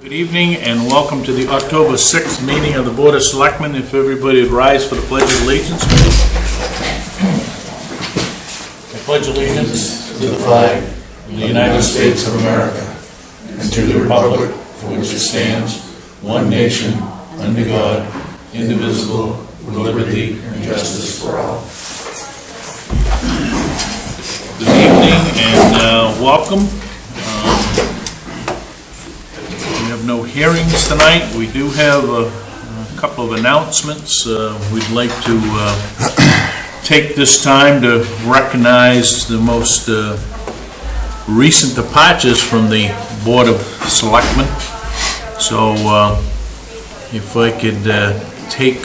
Good evening and welcome to the October 6th meeting of the Board of Selectmen. If everybody would rise for the Pledge of Allegiance. I pledge allegiance to the flag of the United States of America and to the republic for which it stands, one nation, under God, indivisible, with liberty and justice for all. Good evening and welcome. We have no hearings tonight. We do have a couple of announcements. We'd like to take this time to recognize the most recent departures from the Board of Selectmen. So if I could take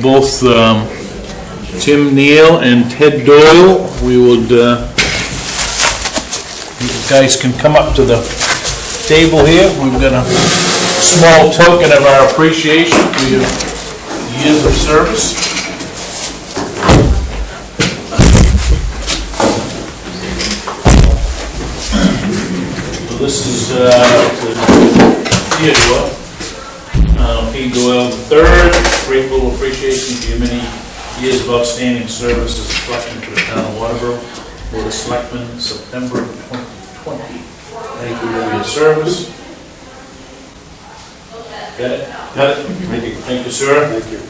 both Tim Neill and Ted Doyle, we would, you guys can come up to the table here. We've got a small token of our appreciation for your years of service. So this is Theodore P. Doyle III. Grateful appreciation for your many years of outstanding service as a selectman for the town of Waterboro. Board of Selectmen, September 2020. Thank you for your service. Got it? Got it. Thank you. Thank you, sir. Thank you.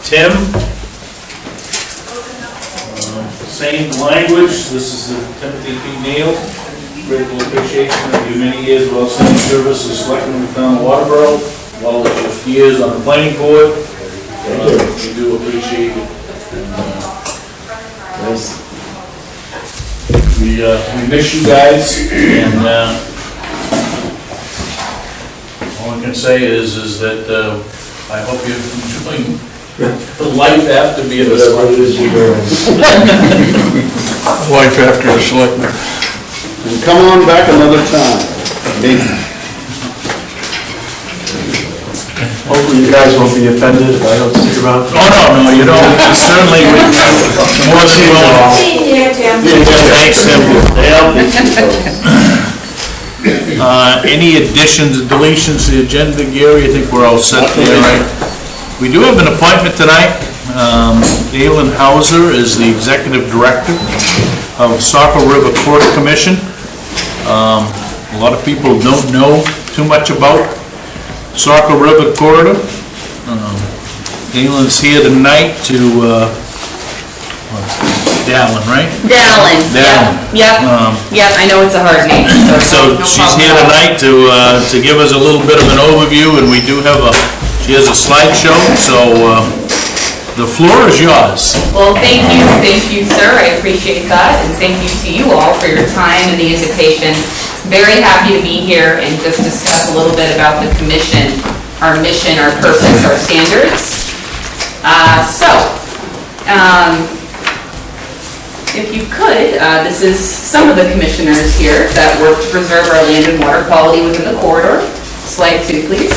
Tim. Same language. This is Timothy P. Neill. Grateful appreciation of your many years of outstanding service as selectman in the town of Waterboro. Well, your years on the planning board. We do appreciate it. We miss you guys, and all I can say is that I hope you're enjoying the life after being a selectman. Life after a selectman. And come on back another time. Hopefully you guys won't be offended if I don't stick around. Oh, no, you don't. Certainly would be more than welcome. Thanks, Tim. Any additions or deletions to the agenda, Gary? I think we're all set there, right? We do have an appointment tonight. Dalyn is the executive director of Saco River Court Commission. A lot of people don't know too much about Saco River Corridor. Dalyn's here tonight to Dalyn, right? Dalyn. Yep. I know it's a hard name. So she's here tonight to give us a little bit of an overview, and we do have she has a slideshow, so the floor is yours. Well, thank you, sir. I appreciate that, and thank you to you all for your time and the invitation. Very happy to be here and just discuss a little bit about the commission, our mission, our purpose, our standards. If you could, this is some of the commissioners here that work to preserve our land and water quality within the corridor. Slide 2, please.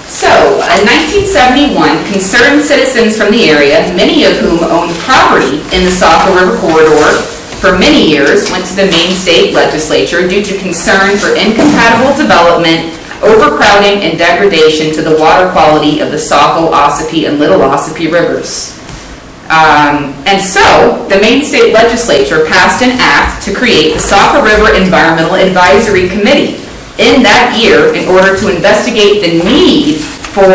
So, in 1971, concerned citizens from the area, many of whom owned property in the Saco River corridor for many years, went to the Maine state legislature due to concern for incompatible development, overcrowding, and degradation to the water quality of the Saco, Ossipee, and Little Ossipee rivers. And so, the Maine state legislature passed an act to create the Saco River Environmental Advisory Committee in that year in order to investigate the need for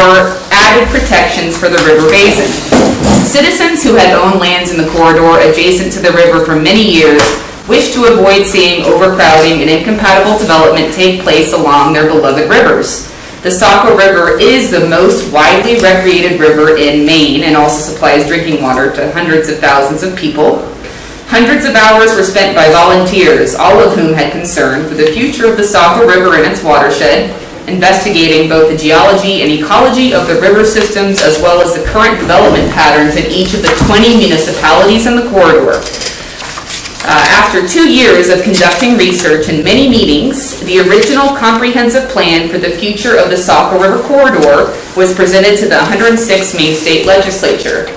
added protections for the river basin. Citizens who had owned lands in the corridor adjacent to the river for many years wished to avoid seeing overcrowding and incompatible development take place along their beloved rivers. The Saco River is the most widely recreated river in Maine and also supplies drinking water to hundreds of thousands of people. Hundreds of hours were spent by volunteers, all of whom had concern for the future of the Saco River and its watershed, investigating both the geology and ecology of the river systems as well as the current development patterns in each of the 20 municipalities in the corridor. After 2 years of conducting research and many meetings, the original comprehensive plan for the future of the Saco River corridor was presented to the 106th Maine State Legislature.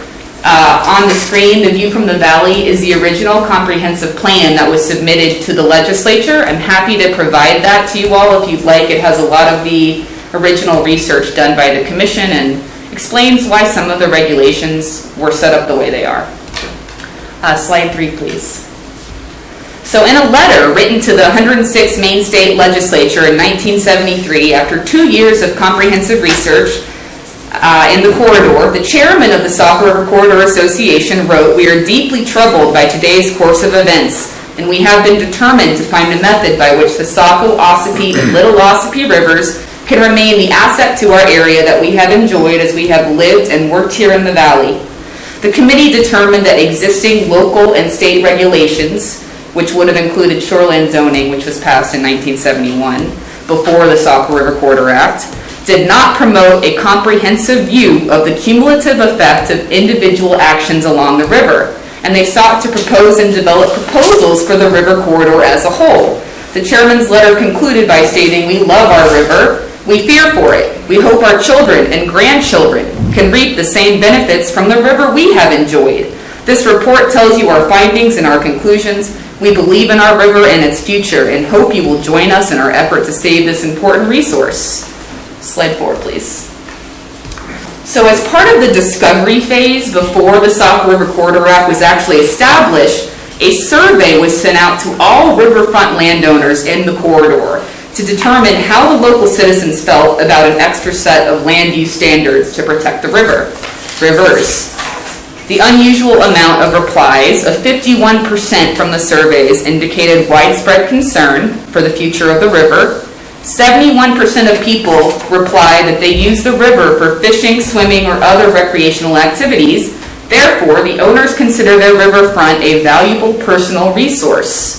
On the screen, the view from the valley is the original comprehensive plan that was submitted to the legislature. I'm happy to provide that to you all if you'd like. It has a lot of the original research done by the commission and explains why some of the regulations were set up the way they are. Slide 3, please. So in a letter written to the 106th Maine State Legislature in 1973, after 2 years of comprehensive research in the corridor, the chairman of the Saco River Corridor Association wrote, "We are deeply troubled by today's course of events, and we have been determined to find a method by which the Saco, Ossipee, and Little Ossipee rivers can remain the asset to our area that we have enjoyed as we have lived and worked here in the valley. The committee determined that existing local and state regulations, which would have included shoreline zoning, which was passed in 1971 before the Saco River Corridor Act, did not promote a comprehensive view of the cumulative effect of individual actions along the river, and they sought to propose and develop proposals for the river corridor as a whole. The chairman's letter concluded by stating, "We love our river, we fear for it. We hope our children and grandchildren can reap the same benefits from the river we have enjoyed. This report tells you our findings and our conclusions. We believe in our river and its future and hope you will join us in our effort to save this important resource." Slide 4, please. So as part of the discovery phase before the Saco River Corridor Act was actually established, a survey was sent out to all riverfront landowners in the corridor to determine how the local citizens felt about an extra set of land use standards to protect the rivers. The unusual amount of replies of 51% from the surveys indicated widespread concern for the future of the river. 71% of people replied that they use the river for fishing, swimming, or other recreational activities. Therefore, the owners consider their riverfront a valuable personal resource.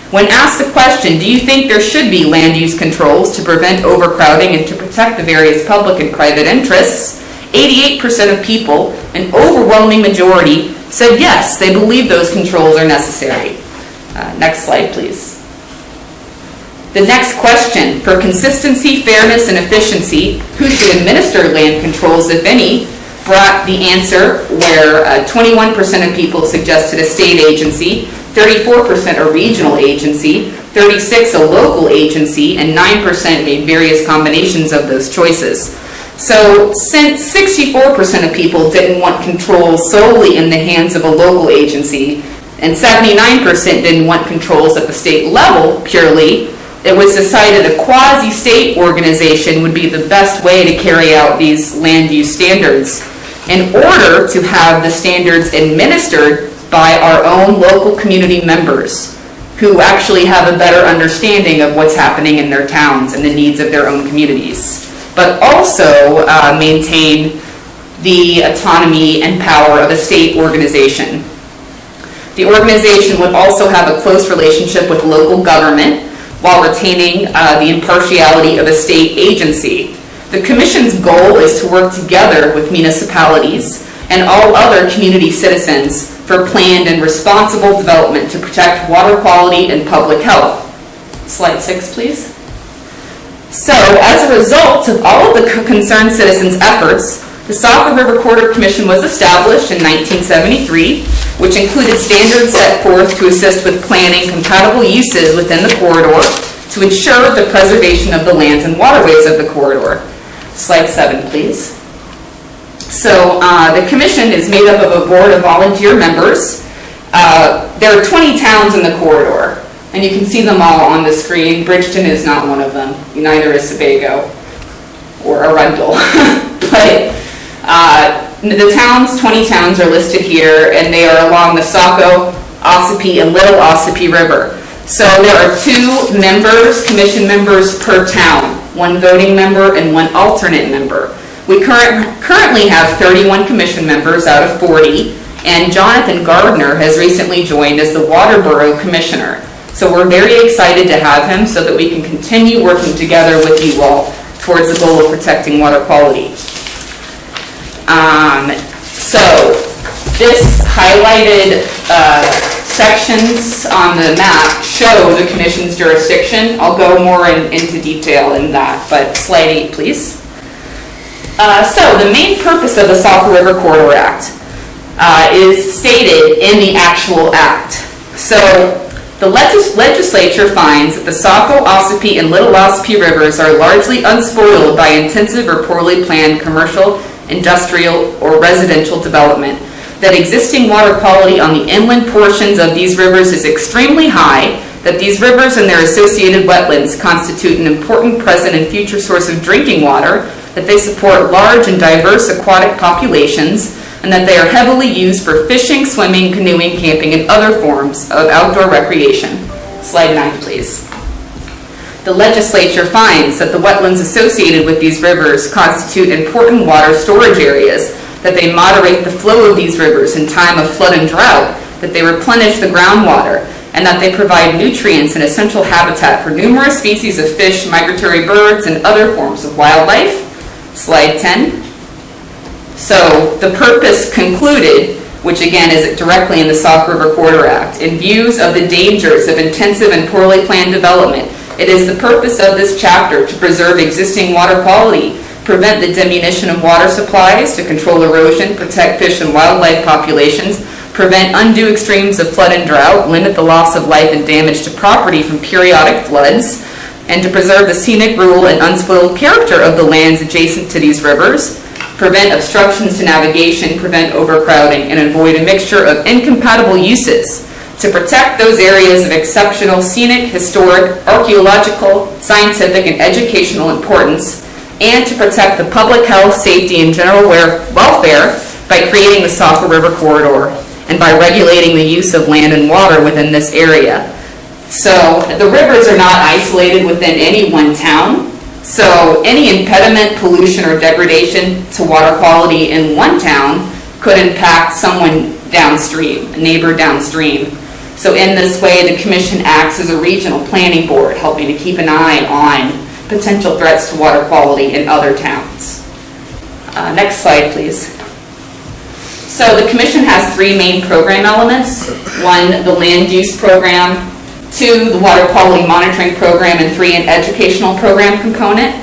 When asked the question, do you think there should be land use controls to prevent overcrowding and to protect the various public and private interests, 88% of people, an overwhelming majority, said yes, they believe those controls are necessary. Next slide, please. The next question, for consistency, fairness, and efficiency, who should administer land controls, if any, brought the answer where 21% of people suggested a state agency, 34% a regional agency, 36% a local agency, and 9% made various combinations of those choices. So since 64% of people didn't want control solely in the hands of a local agency, and 79% didn't want controls at the state level purely, it was decided a quasi-state organization would be the best way to carry out these land use standards in order to have the standards administered by our own local community members who actually have a better understanding of what's happening in their towns and the needs of their own communities, but also maintain the autonomy and power of a state organization. The organization would also have a close relationship with local government while retaining the impartiality of a state agency. The Commission's goal is to work together with municipalities and all other community citizens for planned and responsible development to protect water quality and public health. Slide 6, please. So, as a result of all of the concerned citizens' efforts, the Saco River Corridor Commission was established in 1973, which included standards set forth to assist with planning compatible uses within the corridor to ensure the preservation of the lands and waterways of the corridor. Slide 7, please. So the commission is made up of a board of volunteer members. There are 20 towns in the corridor, and you can see them all on the screen. Bridgeton is not one of them. Neither is Sebago or Arundel. But the towns, 20 towns are listed here, and they are along the Saco, Ossipee, and Little Ossipee River. So there are 2 members, commission members per town, 1 voting member and 1 alternate member. We currently have 31 commission members out of 40, and Jonathan Gardner has recently joined as the Waterboro Commissioner. So we're very excited to have him so that we can continue working together with you all towards the goal of protecting water quality. So this highlighted sections on the map show the Commission's jurisdiction. I'll go more into detail in that, but slide 8, please. So the main purpose of the Saco River Corridor Act. is stated in the actual act. So the legislature finds that the Saco, Ossipee, and Little Ossipee rivers are largely unspoiled by intensive or poorly planned commercial, industrial, or residential development, that existing water quality on the inland portions of these rivers is extremely high, that these rivers and their associated wetlands constitute an important present and future source of drinking water, that they support large and diverse aquatic populations, and that they are heavily used for fishing, swimming, canoeing, camping, and other forms of outdoor recreation. Slide 9, please. The legislature finds that the wetlands associated with these rivers constitute important water storage areas, that they moderate the flow of these rivers in time of flood and drought, that they replenish the groundwater, and that they provide nutrients and essential habitat for numerous species of fish, migratory birds, and other forms of wildlife. Slide 10. So the purpose concluded, which again is directly in the Saco River Corridor Act, in views of the dangers of intensive and poorly planned development, it is the purpose of this chapter to preserve existing water quality, prevent the diminution of water supplies, to control erosion, protect fish and wildlife populations, prevent undue extremes of flood and drought, limit the loss of life and damage to property from periodic floods, and to preserve the scenic, rural, and unspoiled character of the lands adjacent to these rivers, prevent obstructions to navigation, prevent overcrowding, and avoid a mixture of incompatible uses, to protect those areas of exceptional scenic, historic, archaeological, scientific, and educational importance, and to protect the public health, safety, and general welfare by creating the Saco River Corridor and by regulating the use of land and water within this area. So the rivers are not isolated within any one town. So any impediment, pollution, or degradation to water quality in one town could impact someone downstream, a neighbor downstream. So in this way, the Commission acts as a regional planning board, helping to keep an eye on potential threats to water quality in other towns. Next slide, please. So the Commission has 3 main program elements. 1, the land use program. 2, the water quality monitoring program, and 3, an educational program component.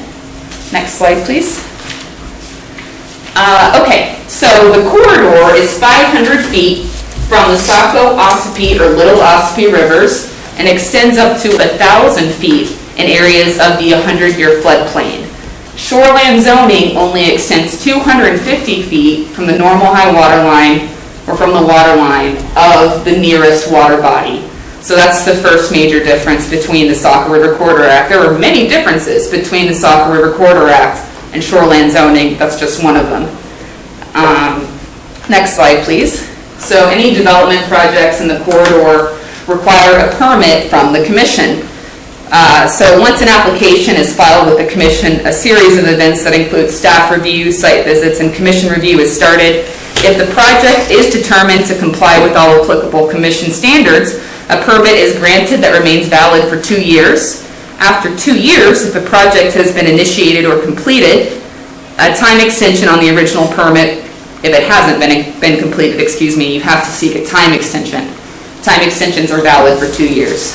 Next slide, please. Okay, so the corridor is 500 feet from the Saco, Ossipee, or Little Ossipee rivers and extends up to 1,000 feet in areas of the 100-year floodplain. Shoreland zoning only extends 250 feet from the normal high water line or from the water line of the nearest water body. So that's the first major difference between the Saco River Corridor Act. There are many differences between the Saco River Corridor Act and shoreland zoning. That's just one of them. Next slide, please. So any development projects in the corridor require a permit from the Commission. So once an application is filed with the Commission, a series of events that include staff review, site visits, and Commission review is started. If the project is determined to comply with all applicable Commission standards, a permit is granted that remains valid for 2 years. After 2 years, if a project has been initiated or completed, a time extension on the original permit, if it hasn't been completed, you have to seek a time extension. Time extensions are valid for 2 years.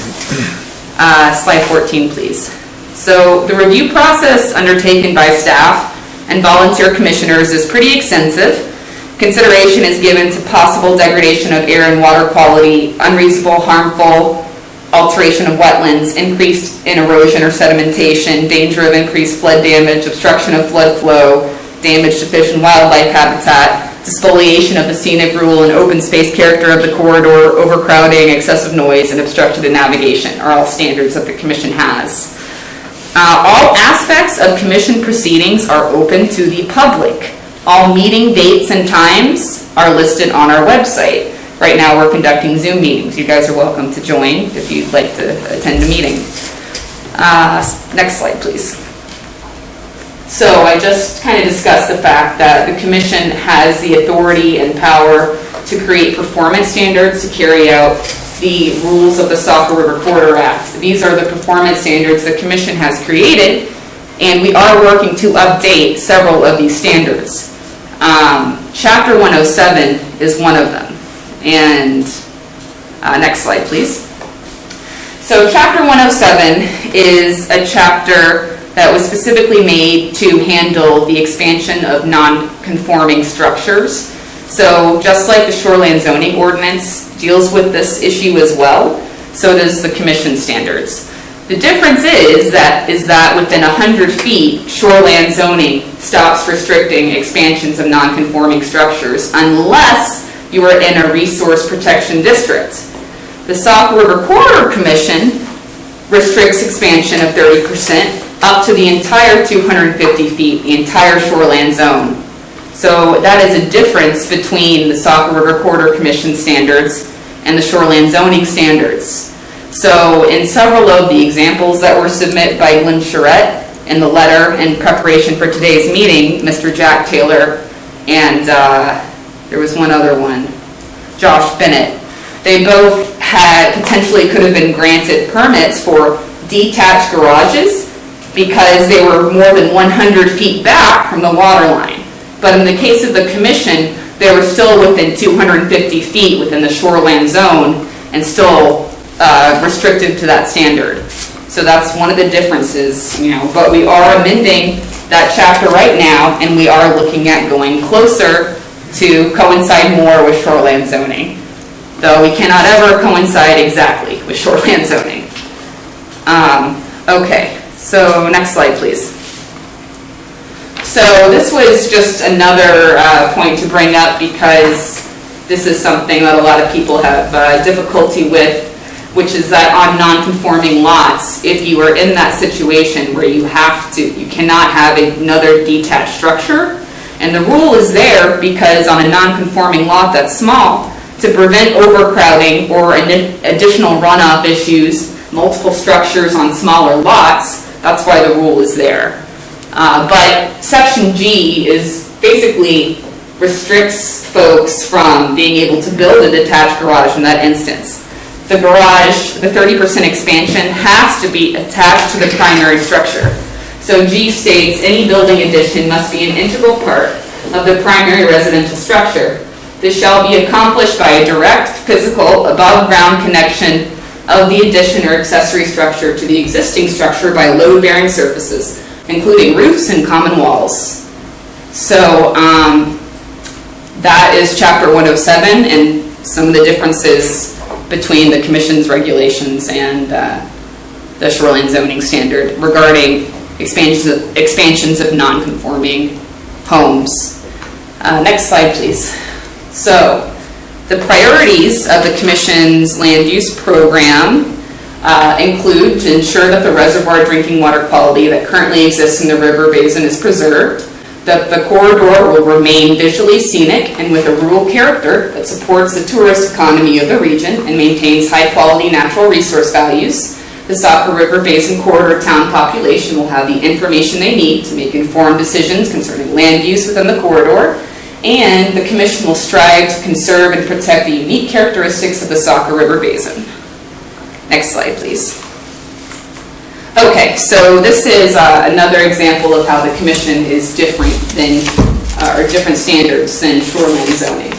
Slide 14, please. So the review process undertaken by staff and volunteer commissioners is pretty extensive. Consideration is given to possible degradation of air and water quality, unreasonable, harmful alteration of wetlands, increased in erosion or sedimentation, danger of increased flood damage, obstruction of flood flow, damage to fish and wildlife habitat, spoliation of the scenic, rural, and open space character of the corridor, overcrowding, excessive noise, and obstruction to navigation are all standards that the Commission has. All aspects of Commission proceedings are open to the public. All meeting dates and times are listed on our website. Right now we're conducting Zoom meetings. You guys are welcome to join if you'd like to attend a meeting. Next slide, please. So I just kind of discussed the fact that the Commission has the authority and power to create performance standards to carry out the rules of the Saco River Corridor Act. These are the performance standards the Commission has created, and we are working to update several of these standards. Chapter 107 is one of them. And next slide, please. So Chapter 107 is a chapter that was specifically made to handle the expansion of non-conforming structures. So just like the shoreline zoning ordinance deals with this issue as well, so does the commission standards. The difference is that within 100 feet, shoreline zoning stops restricting expansions of non-conforming structures unless you are in a resource protection district. The Saco River Corridor Commission restricts expansion of 30% up to the entire 250 feet, the entire shoreline zone. So that is a difference between the Saco River Corridor Commission standards and the shoreline zoning standards. So in several of the examples that were submitted by Lynn Charette in the letter in preparation for today's meeting, Mr. Jack Taylor and there was one other one, Josh Bennett, they both potentially could have been granted permits for detached garages because they were more than 100 feet back from the water line. But in the case of the commission, they were still within 250 feet within the shoreline zone and still restricted to that standard. So that's one of the differences, but we are amending that chapter right now, and we are looking at going closer to coincide more with shoreline zoning, though we cannot ever coincide exactly with shoreline zoning. Okay, so next slide, please. So this was just another point to bring up because this is something that a lot of people have difficulty with, which is that on non-conforming lots, if you are in that situation where you cannot have another detached structure, and the rule is there because on a non-conforming lot that's small, to prevent overcrowding or additional runoff issues, multiple structures on smaller lots, that's why the rule is there. But Section G is basically restricts folks from being able to build a detached garage in that instance. The garage, the 30% expansion has to be attached to the primary structure. So G states any building addition must be an integral part of the primary residential structure. This shall be accomplished by a direct, physical, above-ground connection of the addition or accessory structure to the existing structure by load-bearing surfaces, including roofs and common walls. So that is Chapter 107 and some of the differences between the Commission's regulations and the shoreline zoning standard regarding expansions of non-conforming homes. Next slide, please. So the priorities of the Commission's land use program include to ensure that the reservoir drinking water quality that currently exists in the river basin is preserved, that the corridor will remain visually scenic and with a rural character that supports the tourist economy of the region and maintains high-quality natural resource values. The Saco River Basin Corridor town population will have the information they need to make informed decisions concerning land use within the corridor, and the Commission will strive to conserve and protect the unique characteristics of the Saco River Basin. Next slide, please. Okay, so this is another example of how the Commission is different than, or different standards than shoreline zoning.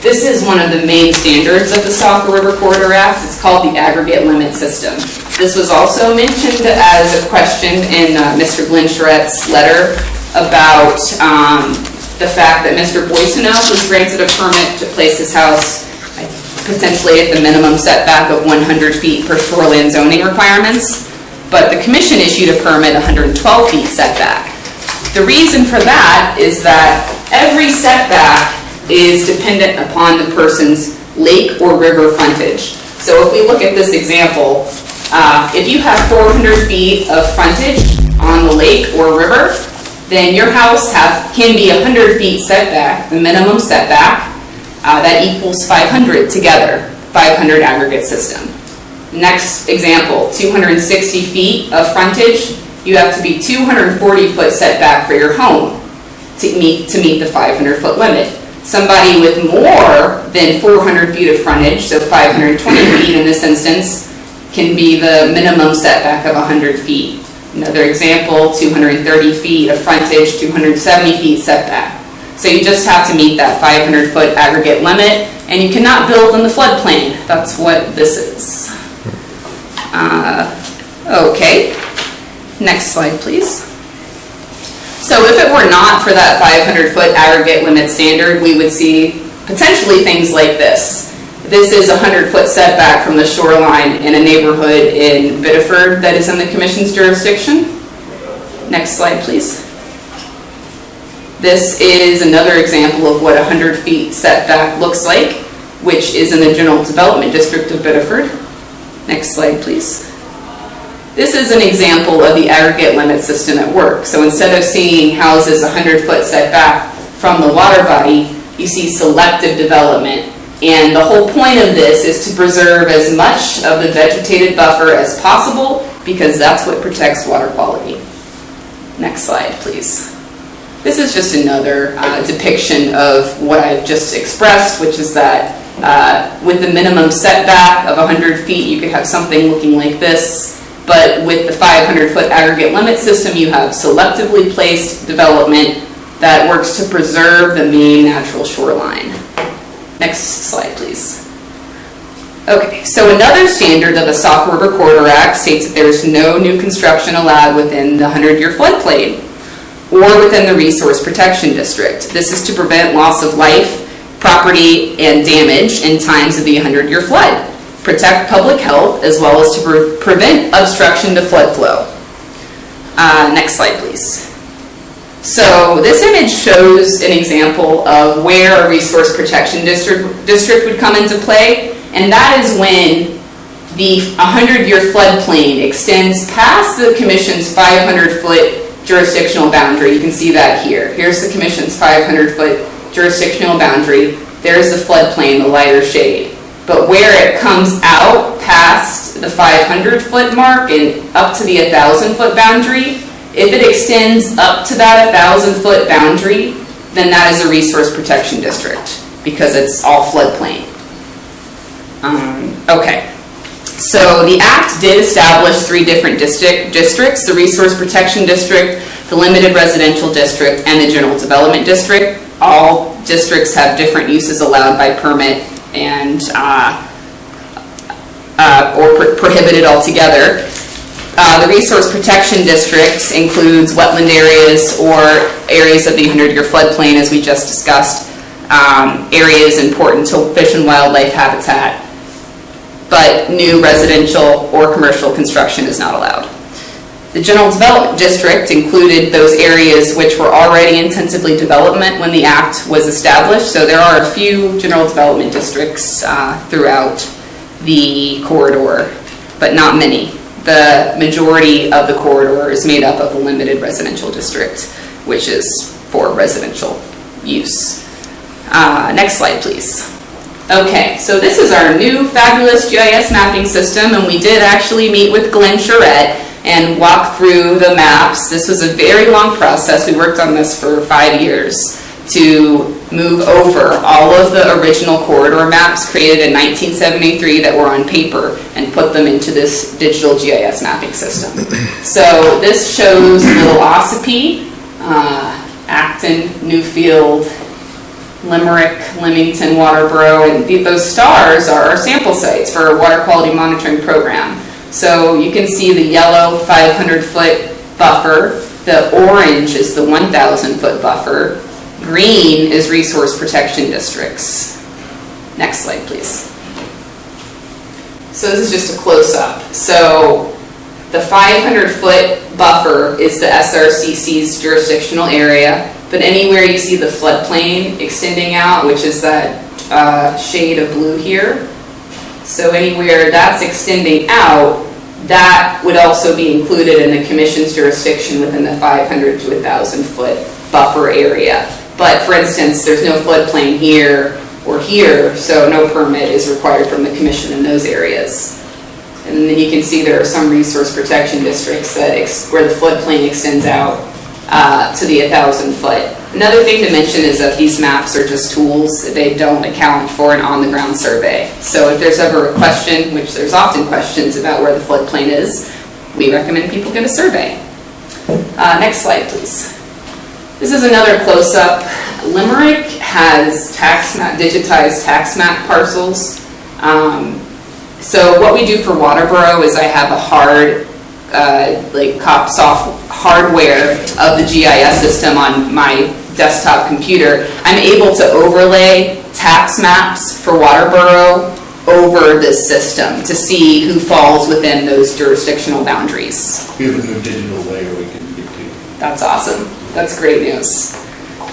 This is one of the main standards of the Saco River Corridor Act. It's called the aggregate limit system. This was also mentioned as a question in Mr. Glenn Charette's letter about the fact that Mr. Boysonow was granted a permit to place his house potentially at the minimum setback of 100 feet per shoreline zoning requirements. But the Commission issued a permit 112 feet setback. The reason for that is that every setback is dependent upon the person's lake or river frontage. So if we look at this example, if you have 400 feet of frontage on the lake or river, then your house can be 100 feet setback, the minimum setback, that equals 500 together, 500 aggregate system. Next example, 260 feet of frontage, you have to be 240 foot setback for your home to meet the 500 foot limit. Somebody with more than 400 feet of frontage, so 520 feet in this instance, can be the minimum setback of 100 feet. Another example, 230 feet of frontage, 270 feet setback. So you just have to meet that 500 foot aggregate limit, and you cannot build in the floodplain. That's what this is. Okay, next slide, please. So if it were not for that 500 foot aggregate limit standard, we would see Potentially things like this. This is a 100-foot setback from the shoreline in a neighborhood in Biddeford that is in the Commission's jurisdiction. Next slide, please. This is another example of what a 100 feet setback looks like, which is in the General Development District of Biddeford. Next slide, please. This is an example of the aggregate limit system at work. So instead of seeing houses 100-foot setback from the water body, you see selective development. And the whole point of this is to preserve as much of the vegetated buffer as possible, because that's what protects water quality. Next slide, please. This is just another depiction of what I've just expressed, which is that with the minimum setback of 100 feet, you could have something looking like this. But with the 500-foot aggregate limit system, you have selectively placed development that works to preserve the main natural shoreline. Next slide, please. Okay, so another standard of the Saco River Corridor Act states that there is no new construction allowed within the 100-year floodplain or within the Resource Protection District. This is to prevent loss of life, property, and damage in times of the 100-year flood, protect public health, as well as to prevent obstruction to flood flow. Next slide, please. So this image shows an example of where a Resource Protection District would come into play, and that is when the 100-year floodplain extends past the Commission's 500-foot jurisdictional boundary. You can see that here. Here's the Commission's 500-foot jurisdictional boundary. There's the floodplain, the lighter shade. But where it comes out past the 500-foot mark and up to the 1,000-foot boundary, if it extends up to that 1,000-foot boundary, then that is a Resource Protection District because it's all floodplain. Okay, so the Act did establish 3 different districts, the Resource Protection District, the Limited Residential District, and the General Development District. All districts have different uses allowed by permit and or prohibited altogether. The Resource Protection District includes wetland areas or areas of the 100-year floodplain, as we just discussed, areas important to fish and wildlife habitat, but new residential or commercial construction is not allowed. The General Development District included those areas which were already intensively developed when the Act was established, so there are a few General Development Districts throughout the corridor, but not many. The majority of the corridor is made up of a limited residential district, which is for residential use. Next slide, please. Okay, so this is our new fabulous GIS mapping system, and we did actually meet with Glenn Charette and walk through the maps. This was a very long process. We worked on this for 5 years to move over all of the original corridor maps created in 1973 that were on paper and put them into this digital GIS mapping system. So this shows Little Ossipee, Acton, Newfield, Limerick, Leamington, Waterboro, and those stars are our sample sites for our water quality monitoring program. So you can see the yellow 500-foot buffer, the orange is the 1,000-foot buffer, green is Resource Protection Districts. Next slide, please. So this is just a close-up. So the 500-foot buffer is the SRCC's jurisdictional area, but anywhere you see the floodplain extending out, which is that shade of blue here, so anywhere that's extending out, that would also be included in the Commission's jurisdiction within the 500 to 1,000-foot buffer area. But for instance, there's no floodplain here or here, so no permit is required from the Commission in those areas. And then you can see there are some Resource Protection Districts that where the floodplain extends out to the 1,000-foot. Another thing to mention is that these maps are just tools. They don't account for an on-the-ground survey. So if there's ever a question, which there's often questions about where the floodplain is, we recommend people get a survey. Next slide, please. This is another close-up. Limerick has digitized tax map parcels. So what we do for Waterboro is I have a soft hardware of the GIS system on my desktop computer. I'm able to overlay tax maps for Waterboro over this system to see who falls within those jurisdictional boundaries. We have a new digital layer we can get to. That's awesome. That's great news.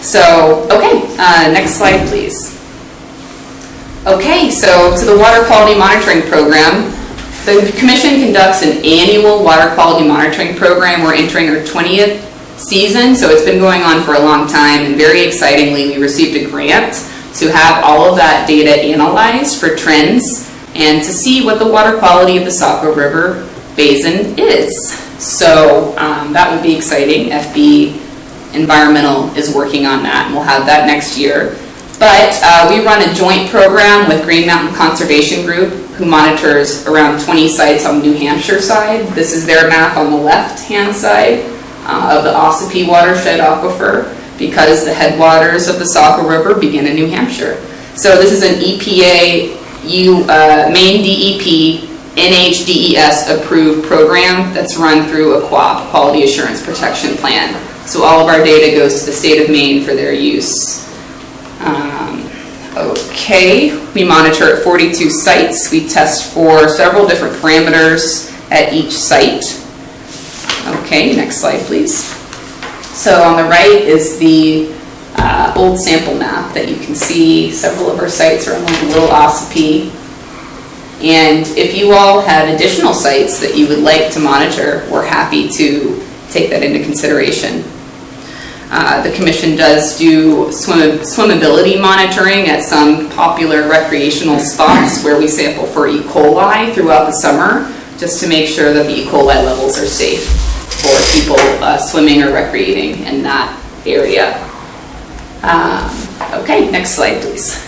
So, okay, next slide, please. Okay, so to the water quality monitoring program. The Commission conducts an annual water quality monitoring program. We're entering our 20th season, so it's been going on for a long time, and very excitingly, we received a grant to have all of that data analyzed for trends and to see what the water quality of the Saco River Basin is. So that would be exciting. FB Environmental is working on that, and we'll have that next year. But we run a joint program with Green Mountain Conservation Group, who monitors around 20 sites on the New Hampshire side. This is their map on the left-hand side of the Ossipee watershed aquifer, because the headwaters of the Saco River begin in New Hampshire. So this is an EPA, Maine DEP, NHDES approved program that's run through a QAP, Quality Assurance Protection Plan. So all of our data goes to the state of Maine for their use. Okay, we monitor at 42 sites. We test for several different parameters at each site. Okay, next slide, please. So on the right is the old sample map that you can see. Several of our sites are on the little Ossipee. And if you all have additional sites that you would like to monitor, we're happy to take that into consideration. The Commission does do swimmability monitoring at some popular recreational spots where we sample for E. coli throughout the summer, just to make sure that the E. coli levels are safe for people swimming or recreating in that area. Okay, next slide, please.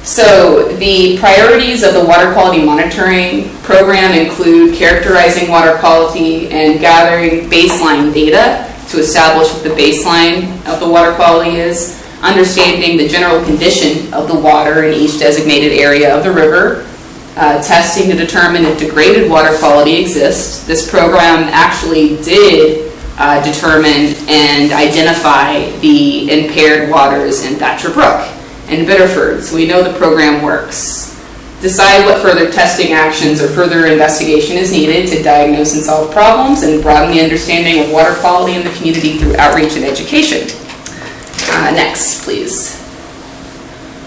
So the priorities of the water quality monitoring program include characterizing water quality and gathering baseline data to establish what the baseline of the water quality is, understanding the general condition of the water in each designated area of the river, testing to determine if degraded water quality exists. This program actually did determine and identify the impaired waters in Thatcher Brook and Biddeford, so we know the program works. Decide what further testing actions or further investigation is needed to diagnose and solve problems, and broaden the understanding of water quality in the community through outreach and education. Next, please.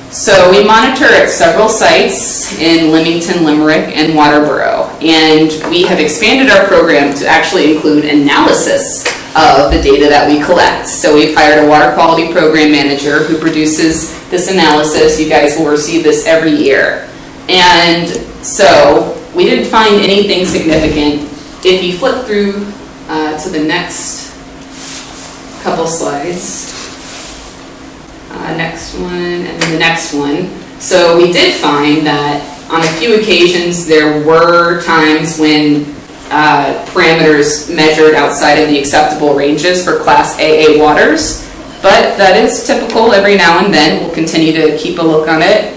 So we monitor at several sites in Leamington, Limerick, and Waterboro, and we have expanded our program to actually include analysis of the data that we collect. So we've hired a water quality program manager who produces this analysis. You guys will receive this every year. And so we didn't find anything significant. If you flip through to the next couple slides, next one and then the next one. So we did find that on a few occasions there were times when parameters measured outside of the acceptable ranges for Class AA waters, but that is typical every now and then. We'll continue to keep a look on it,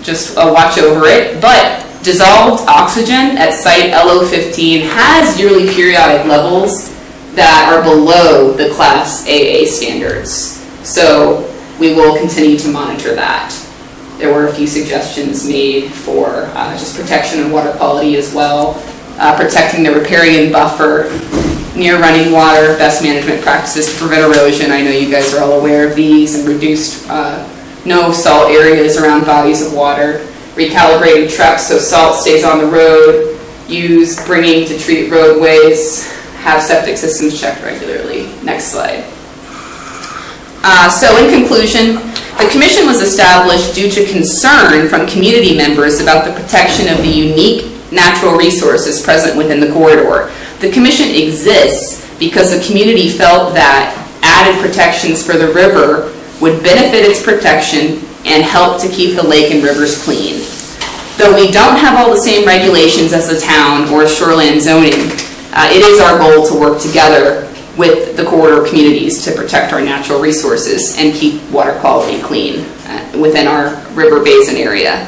just watch over it. But dissolved oxygen at site LO15 has yearly periodic levels that are below the Class AA standards. So we will continue to monitor that. There were a few suggestions made for just protection of water quality as well, protecting the riparian buffer near running water, best management practices to prevent erosion. I know you guys are all aware of these, and reduced no salt areas around bodies of water, recalibrated trucks so salt stays on the road, use bringing to treat roadways, have septic systems checked regularly. Next slide. So in conclusion, the Commission was established due to concern from community members about the protection of the unique natural resources present within the corridor. The Commission exists because the community felt that added protections for the river would benefit its protection and help to keep the lake and rivers clean. Though we don't have all the same regulations as the town or shoreline zoning, it is our goal to work together with the corridor communities to protect our natural resources and keep water quality clean within our river basin area.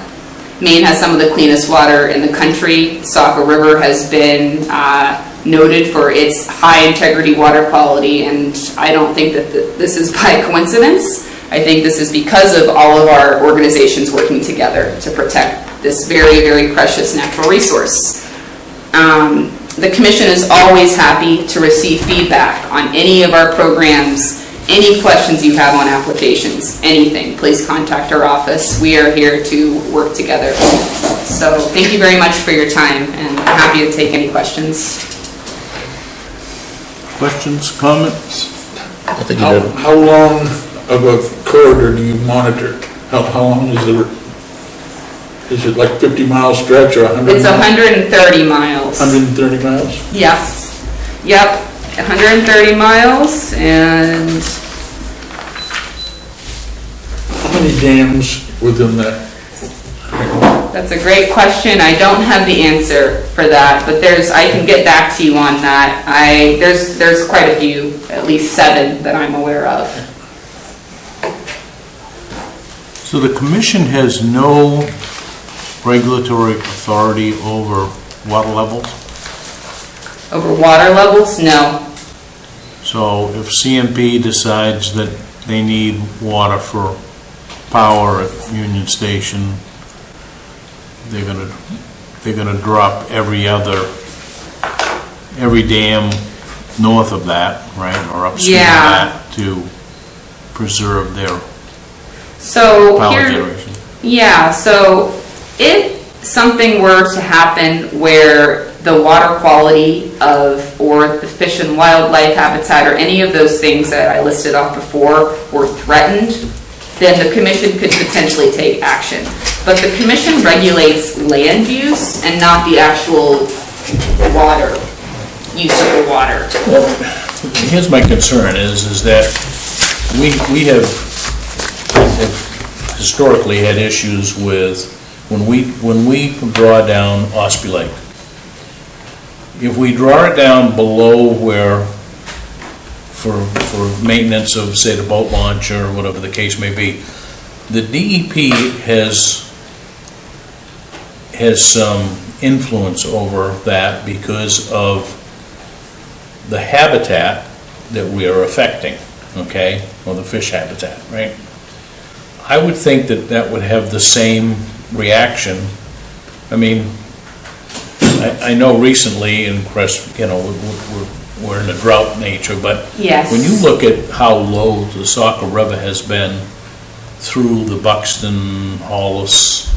Maine has some of the cleanest water in the country. Saco River has been noted for its high integrity water quality, and I don't think that this is by coincidence. I think this is because of all of our organizations working together to protect this very, very precious natural resource. The commission is always happy to receive feedback on any of our programs, any questions you have on applications, anything. Please contact our office. We are here to work together. So thank you very much for your time, and I'm happy to take any questions. Questions, comments? I think you did. How long of a corridor do you monitor? How long is it like 50-mile stretch or 100? It's 130 miles. 130 miles? Yep, 130 miles, and How many dams within that? that's a great question. I don't have the answer for that, but I can get back to you on that. There's quite a few, at least 7 that I'm aware of. So the commission has no regulatory authority over water levels? Over water levels? No. So if CMP decides that they need water for power at Union Station, they're gonna drop every dam north of that, right, or upstream of that to preserve their power generation. Yeah, so if something were to happen where the water quality or the fish and wildlife habitat or any of those things that I listed off before were threatened, then the commission could potentially take action. But the commission regulates land use and not the actual water, use of the water. Well, here's my concern is that we have historically had issues with when we draw down Ospey Lake. If we draw it down below where, for maintenance of, say, the boat launch or whatever the case may be, the DEP has some influence over that because of the habitat that we are affecting, okay, or the fish habitat, right? I would think that would have the same reaction. I mean, I know recently, and of course, you know, we're in a drought nature, but Yes. when you look at how low the Saco River has been through the Buxton, Hollis,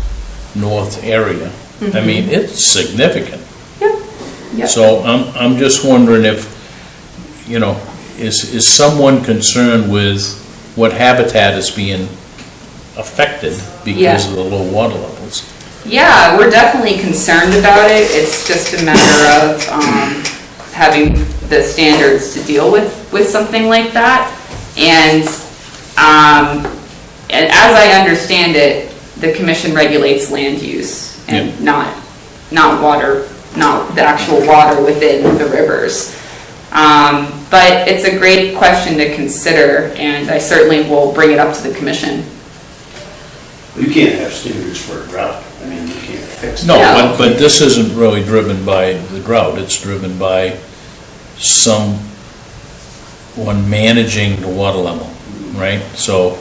North area, I mean, it's significant. Yep. So I'm just wondering if, you know, is someone concerned with what habitat is being affected because of the low water levels? Yeah, we're definitely concerned about it. It's just a matter of having the standards to deal with something like that. And as I understand it, the commission regulates land use and not water, not the actual water within the rivers. But it's a great question to consider, and I certainly will bring it up to the commission. You can't have standards for a drought. I mean, you can't fix No, that. but this isn't really driven by the drought, it's driven by someone managing the water level, right? So,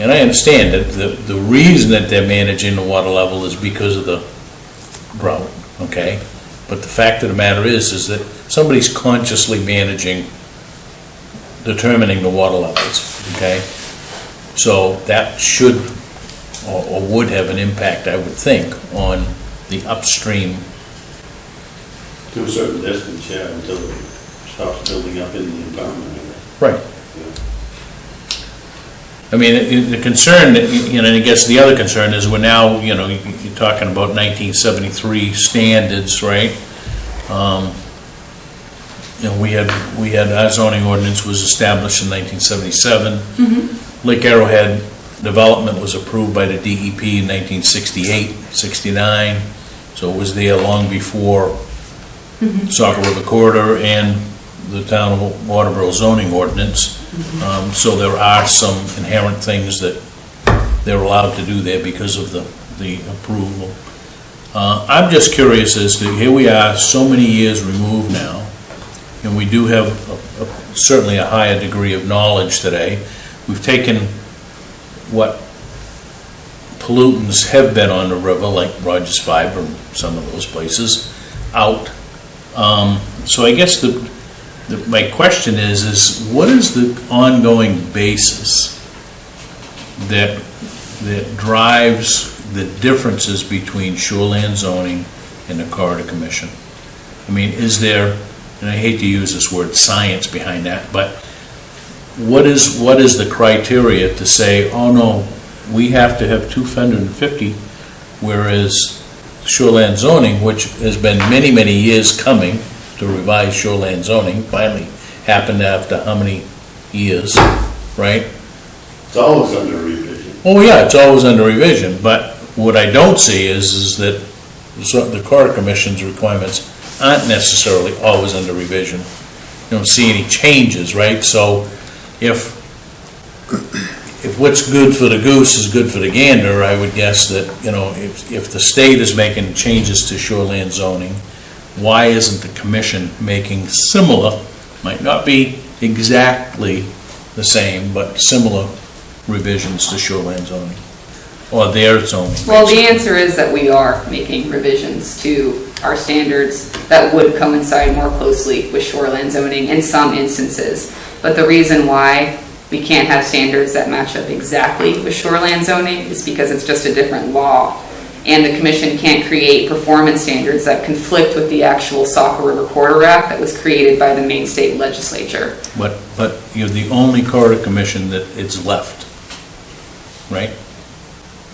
and I understand that the reason that they're managing the water level is because of the drought, okay? But the fact of the matter is that somebody's consciously determining the water levels, okay? So that should or would have an impact, I would think, on the upstream. To a certain distance, yeah, until it stops building up in the environment. Right. I mean, the concern, you know, and I guess the other concern is we're now, you know, you're talking about 1973 standards, right? You know, we had our zoning ordinance was established in 1977. Lake Arrowhead development was approved by the DEP in 1968, 69, so it was there long before Saco River Corridor and the town of Waterboro zoning ordinance. So there are some inherent things that they're allowed to do there because of the approval. I'm just curious as to, here we are so many years removed now, and we do have certainly a higher degree of knowledge today. We've taken what pollutants have been on the river, like Rogers 5 or some of those places, out. So I guess my question is what is the ongoing basis that drives the differences between shoreland zoning and the corridor commission? I mean, is there, and I hate to use this word science behind that, but what is the criteria to say, oh no, we have to have 250, whereas shoreland zoning, which has been many, many years coming to revise shoreland zoning, finally happened after how many years, right? It's always under revision. Oh yeah, it's always under revision, but what I don't see is that the corridor commission's requirements aren't necessarily always under revision. You don't see any changes, right? So if what's good for the goose is good for the gander, I would guess that, you know, if the state is making changes to shoreland zoning, why isn't the commission making similar, might not be exactly the same, but similar revisions to shoreland zoning, or their zoning? Well, the answer is that we are making revisions to our standards that would coincide more closely with shoreland zoning in some instances. But the reason why we can't have standards that match up exactly with shoreland zoning is because it's just a different law. And the commission can't create performance standards that conflict with the actual Saco River Corridor Act that was created by the Maine state legislature. But you're the only corridor commission that it's left, right?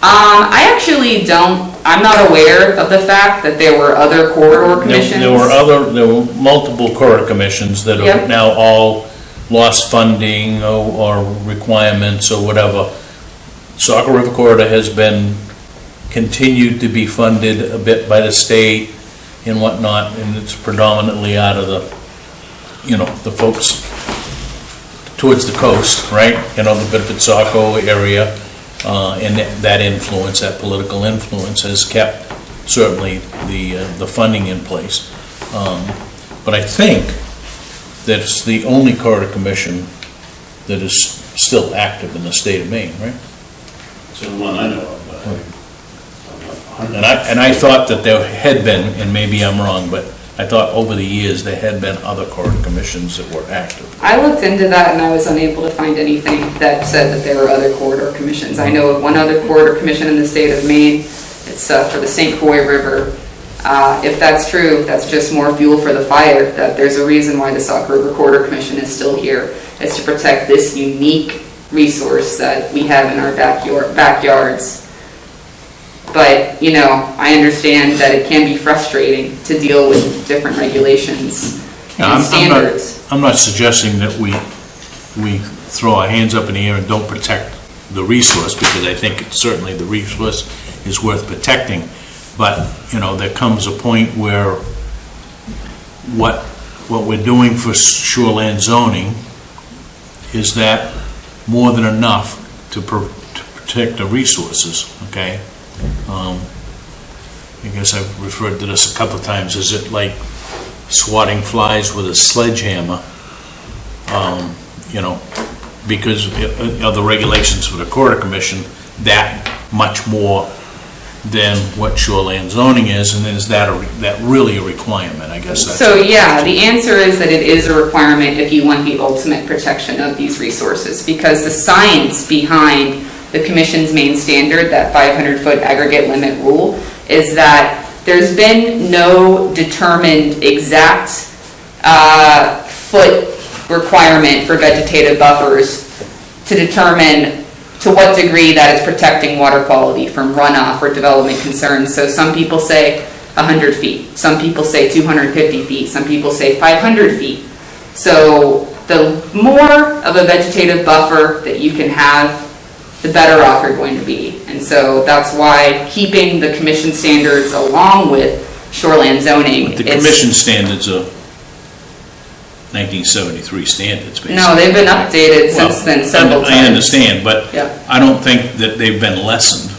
I actually I'm not aware of the fact that there were other corridor commissions. There were multiple corridor commissions that Yep. are now all lost funding or requirements or whatever. Saco River Corridor has been continued to be funded a bit by the state and whatnot, and it's predominantly out of the, you know, the folks towards the coast, right? You know, the Bedford-Saco area, and that influence, that political influence, has kept certainly the funding in place. But I think that it's the only corridor commission that is still active in the state of Maine, right? It's the one I know of, but And I thought that there had been, and maybe I'm wrong, but I thought over the years there had been other corridor commissions that were active. I looked into that and I was unable to find anything that said that there were other corridor commissions. I know of one other corridor commission in the state of Maine. It's for the St. Croix River. If that's true, that's just more fuel for the fire, that there's a reason why the Saco River Corridor Commission is still here. It's to protect this unique resource that we have in our backyards. But, you know, I understand that it can be frustrating to deal with different regulations and standards. I'm not suggesting that we throw our hands up in the air and don't protect the resource, because I think certainly the resource is worth protecting. But, you know, there comes a point where what we're doing for shoreland zoning, is that more than enough to protect the resources, okay? I guess I've referred to this a couple of times. Is it like swatting flies with a sledgehammer? You know, because of the regulations for the Corridor Commission, that much more than what shoreland zoning is, and is that really a requirement? I guess that's So yeah, the answer is that it is a requirement if you want the ultimate protection of these resources, because the science behind the Commission's main standard, that 500-foot aggregate limit rule, is that there's been no determined exact foot requirement for vegetative buffers to determine to what degree that is protecting water quality from runoff or development concerns. So some people say 100 feet, some people say 250 feet, some people say 500 feet. So the more of a vegetative buffer that you can have, the better off you're going to be. And so that's why keeping the commission standards along with shoreland zoning. But the commission standards are 1973 standards, basically. No, they've been updated since then several times. I understand, but Yeah. I don't think that they've been lessened,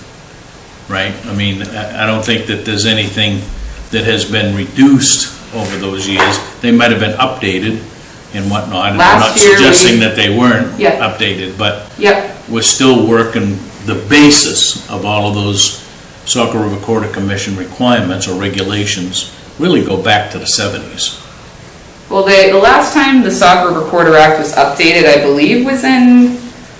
right? I mean, I don't think that there's anything that has been reduced over those years. They might have been updated, and whatnot. And Last I'm not year we- suggesting that they weren't Yeah. updated, but Yep, we're still working, the basis of all of those Saco River Quarter Commission requirements or regulations really go back to the 70s. well, the last time the Saco River Quarter Act was updated, I believe was in,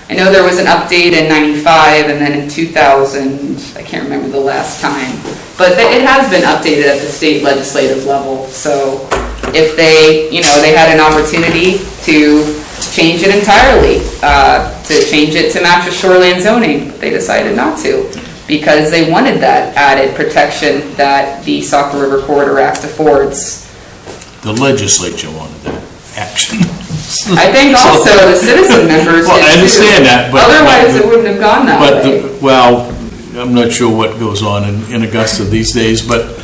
I know there was an update in 95 and then in 2000, I can't remember the last time. But it has been updated at the state legislative level, so if they, they had an opportunity to change it entirely, to change it to match with shoreline zoning, but they decided not to, because they wanted that added protection that the Saco River Corridor Act affords. The legislature wanted that action. I think also the citizen members Well, did I too. understand that, but... Otherwise, it wouldn't have gone that But, way. well, I'm not sure what goes on in Augusta these days, but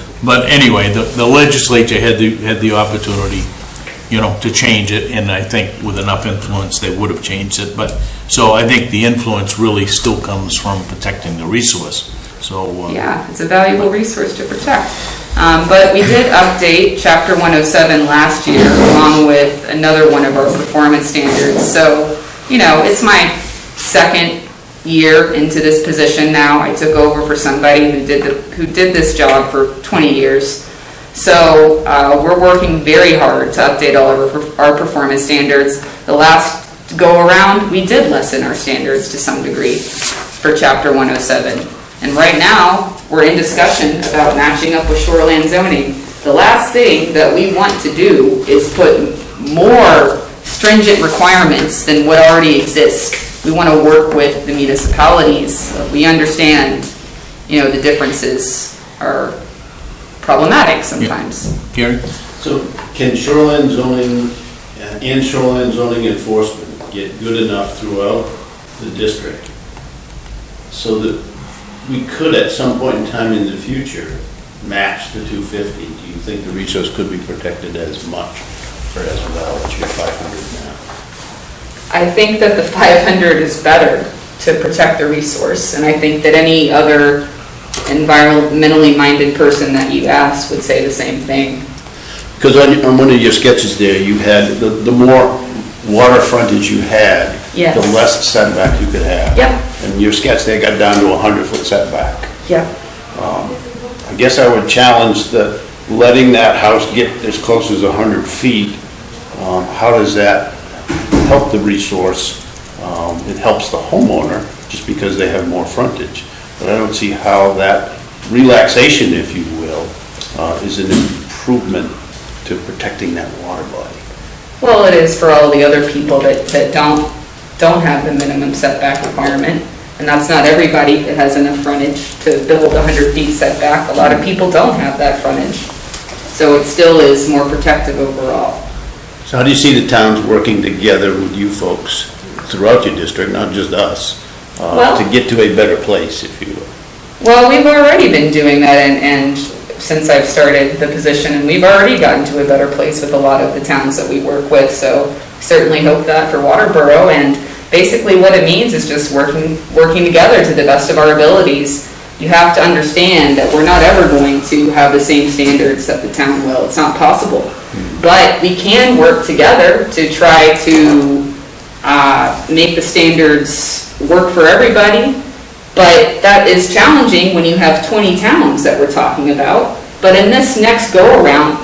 anyway, the legislature had the opportunity, to change it, and I think with enough influence, they would have changed it, but, so I think the influence really still comes from protecting the resource, so... Yeah, it's a valuable resource to protect. But we did update Chapter 107 last year, along with another one of our performance standards. So, it's my second year into this position now. I took over for somebody who did this job for 20 years. So we're working very hard to update all of our performance standards. The last go around, we did lessen our standards to some degree for Chapter 107. And right now, we're in discussion about matching up with shoreline zoning. The last thing that we want to do is put more stringent requirements than what already exists. We want to work with the municipalities. We understand, the differences are problematic sometimes. Gary? So can shoreline zoning and shoreline zoning enforcement get good enough throughout the district so that we could at some point in time in the future match the 250? Do you think the resource could be protected as much or as well as your 500 now? I think that the 500 is better to protect the resource, and I think that any other environmentally minded person that you ask would say the same thing. Because on one of your sketches there, you had, the more water frontage you had, Yes. the less setback you could have. Yep. And your sketch there got down to a 100-foot setback. Yep. I guess I would challenge that letting that house get as close as 100 feet, how does that help the resource? It helps the homeowner just because they have more frontage. But I don't see how that relaxation, if you will, is an improvement to protecting that water body. Well, it is for all the other people that don't have the minimum setback requirement. And that's not everybody that has enough frontage to build 100 feet setback. A lot of people don't have that frontage. So it still is more protective overall. So how do you see the towns working together with you folks throughout your district, not just us, to get to a better place, if you will? Well, we've already been doing that and since I've started the position, and we've already gotten to a better place with a lot of the towns that we work with. So certainly hope that for Waterboro. And basically what it means is just working together to the best of our abilities. You have to understand that we're not ever going to have the same standards that the town will. It's not possible. But we can work together to try to make the standards work for everybody. But that is challenging when you have 20 towns that we're talking about. But in this next go-around,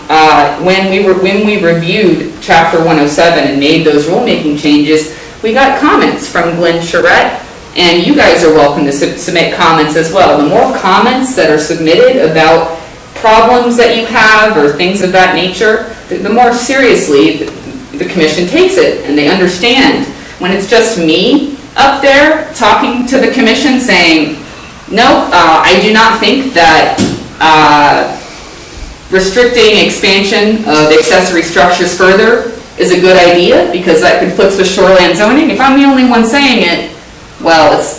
when we reviewed Chapter 107 and made those rulemaking changes, we got comments from Glenn Charette, and you guys are welcome to submit comments as well. The more comments that are submitted about problems that you have or things of that nature, the more seriously the commission takes it, and they understand. When it's just me up there talking to the commission saying, no, I do not think that restricting expansion of accessory structures further is a good idea because that conflicts with shoreline zoning. If I'm the only one saying it, well, it's,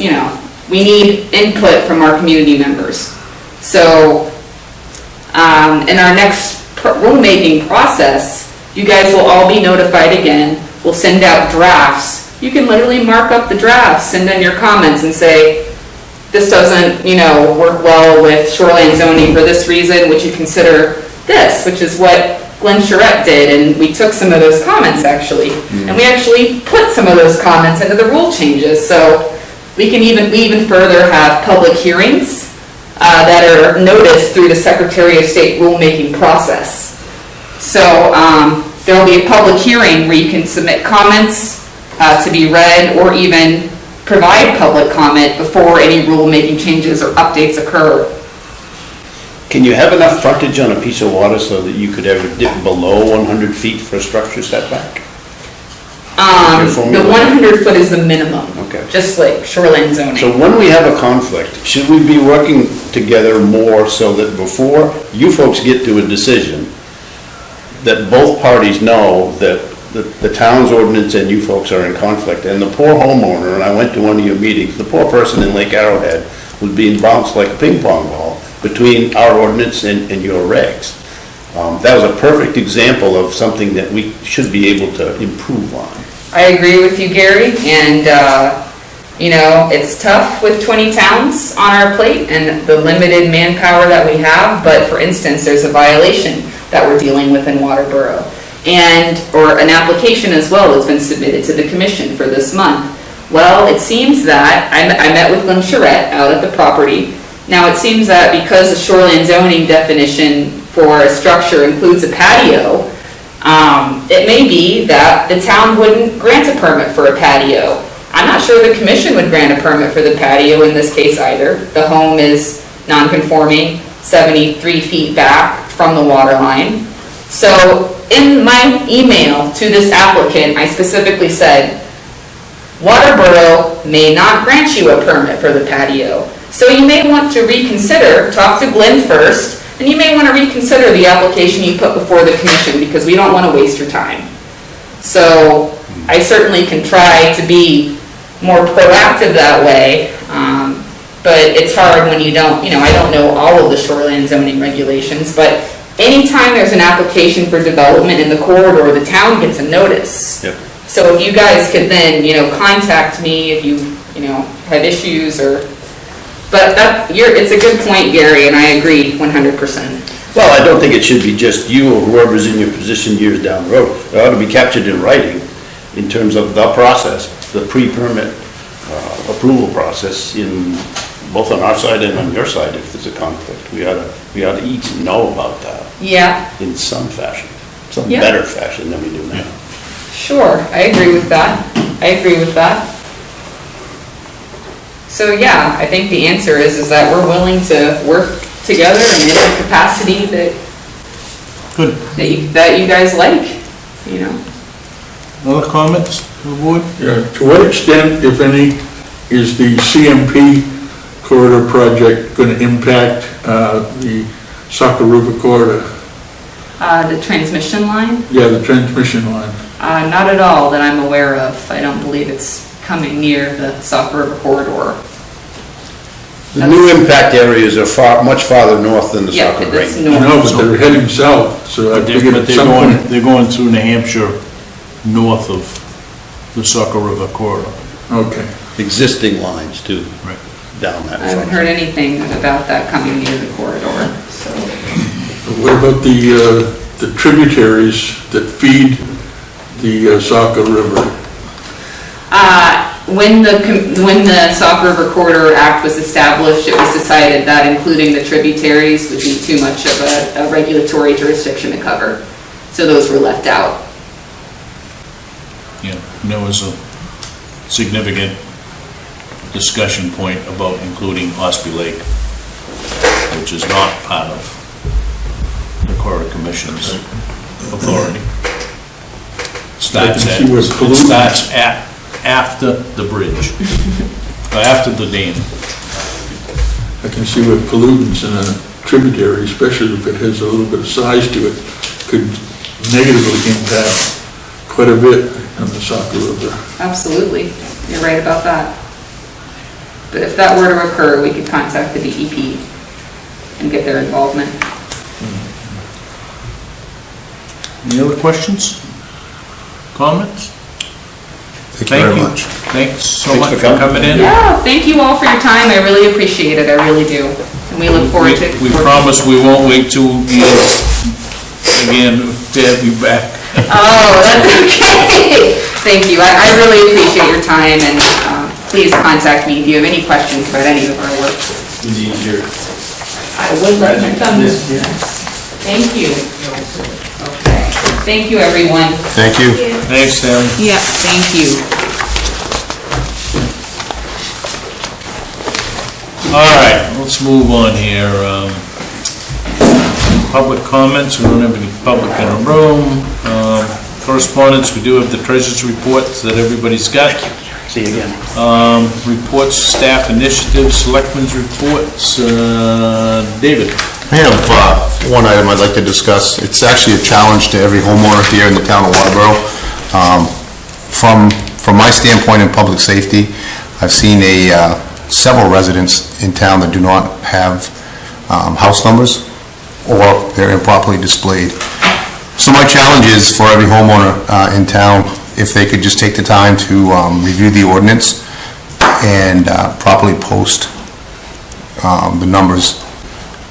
we need input from our community members. So in our next rulemaking process, you guys will all be notified again. We'll send out drafts. You can literally mark up the drafts, send in your comments and say, this doesn't, work well with shoreline zoning for this reason, would you consider this, which is what Glenn Charette did, and we took some of those comments actually, and we actually put some of those comments into the rule changes, so we even further have public hearings that are noticed through the Secretary of State rulemaking process. So there will be a public hearing where you can submit comments to be read, or even provide public comment before any rulemaking changes or updates occur. Can you have enough frontage on a piece of water so that you could ever dip below 100 feet for a structure setback? The 100 foot is the minimum, Okay. just like shoreline zoning. So when we have a conflict, should we be working together more so that before you folks get to a decision, that both parties know that the town's ordinance and you folks are in conflict? And the poor homeowner, and I went to one of your meetings, the poor person in Lake Arrowhead was being bounced like a ping pong ball between our ordinance and your regs. That was a perfect example of something that we should be able to improve on. I agree with you, Gary, and you know, it's tough with 20 towns on our plate and the limited manpower that we have, but for instance, there's a violation that we're dealing with in Waterboro, or an application as well that's been submitted to the commission for this month. Well, it seems that, I met with Glenn Charette out at the property. Now, it seems that because the shoreline zoning definition for a structure includes a patio, it may be that the town wouldn't grant a permit for a patio. I'm not sure the commission would grant a permit for the patio in this case either. The home is non-conforming, 73 feet back from the water line. So in my email to this applicant, I specifically said, Waterboro may not grant you a permit for the patio. So you may want to reconsider, talk to Glenn first, and you may want to reconsider the application you put before the commission, because we don't want to waste your time. So I certainly can try to be more proactive that way, but it's hard when you don't, I don't know all of the shoreline zoning regulations, but anytime there's an application for development in the corridor, the town gets a notice. Yep. So if you guys could then, contact me if you, have issues but it's a good point, Gary, and I agree 100%. Well, I don't think it should be just you or whoever's in your position years down the road. It ought to be captured in writing in terms of the process, the pre-permit approval process, in both on our side and on your side if there's a conflict. We ought to each know about that. Yeah. In some fashion, some Yeah. better fashion than we do now. Sure, I agree with that. So yeah, I think the answer is that we're willing to work together in any capacity Good. that you guys like, Other comments, from the board? Yeah, to what extent, if any, is the CMP corridor project going to impact the Saco River corridor? The transmission line? Yeah, the transmission line. Not at all that I'm aware of. I don't believe it's coming near the Saco River corridor. The new impact areas are much farther north than the Yeah, Saco it's Ring. north. No, but they're heading south, so I But figured at some point. they're going through New Hampshire, north of the Saco River corridor. Okay. Existing lines too, Right. down that I haven't front. heard anything about that coming near the corridor, so. What about the tributaries that feed the Saco River? When the Saco River Corridor Act was established, it was decided that including the tributaries would be too much of a regulatory jurisdiction to cover. So those were left out. Yeah, and there was a significant discussion point about including Ospey Lake, which is not part of the Corridor Commission's authority. It starts after the bridge, or after the dam. I can see where pollutants in a tributary, especially if it has a little bit of size to it, could negatively impact quite a bit on the Saco River. Absolutely, you're right about that. But if that were to occur, we could contact the DEP and get their involvement. Any other questions? Comments? Thank you very much. Thanks so Thanks much for for coming in. Yeah, thank you all for your time. I really appreciate it. I really do. And we look forward to. We promise we won't wait 2 years again to have you back. Oh, that's okay. Thank you. I really appreciate your time, and please contact me if you have any questions about any of our work. I would let you come. Thank you. Okay. Thank you, everyone. Thank you. Thanks, Dalyn. Yeah, thank you. All right, let's move on here. Public comments, we don't have any public in the room. Correspondence, we do have the treasurer's reports that everybody's got. See you again. Reports, staff initiatives, selectmen's reports. David? I have one item I'd like to discuss. It's actually a challenge to every homeowner here in the town of Waterboro. From my standpoint in public safety, I've seen several residents in town that do not have house numbers, or they're improperly displayed. So my challenge is for every homeowner in town, if they could just take the time to review the ordinance and properly post the numbers,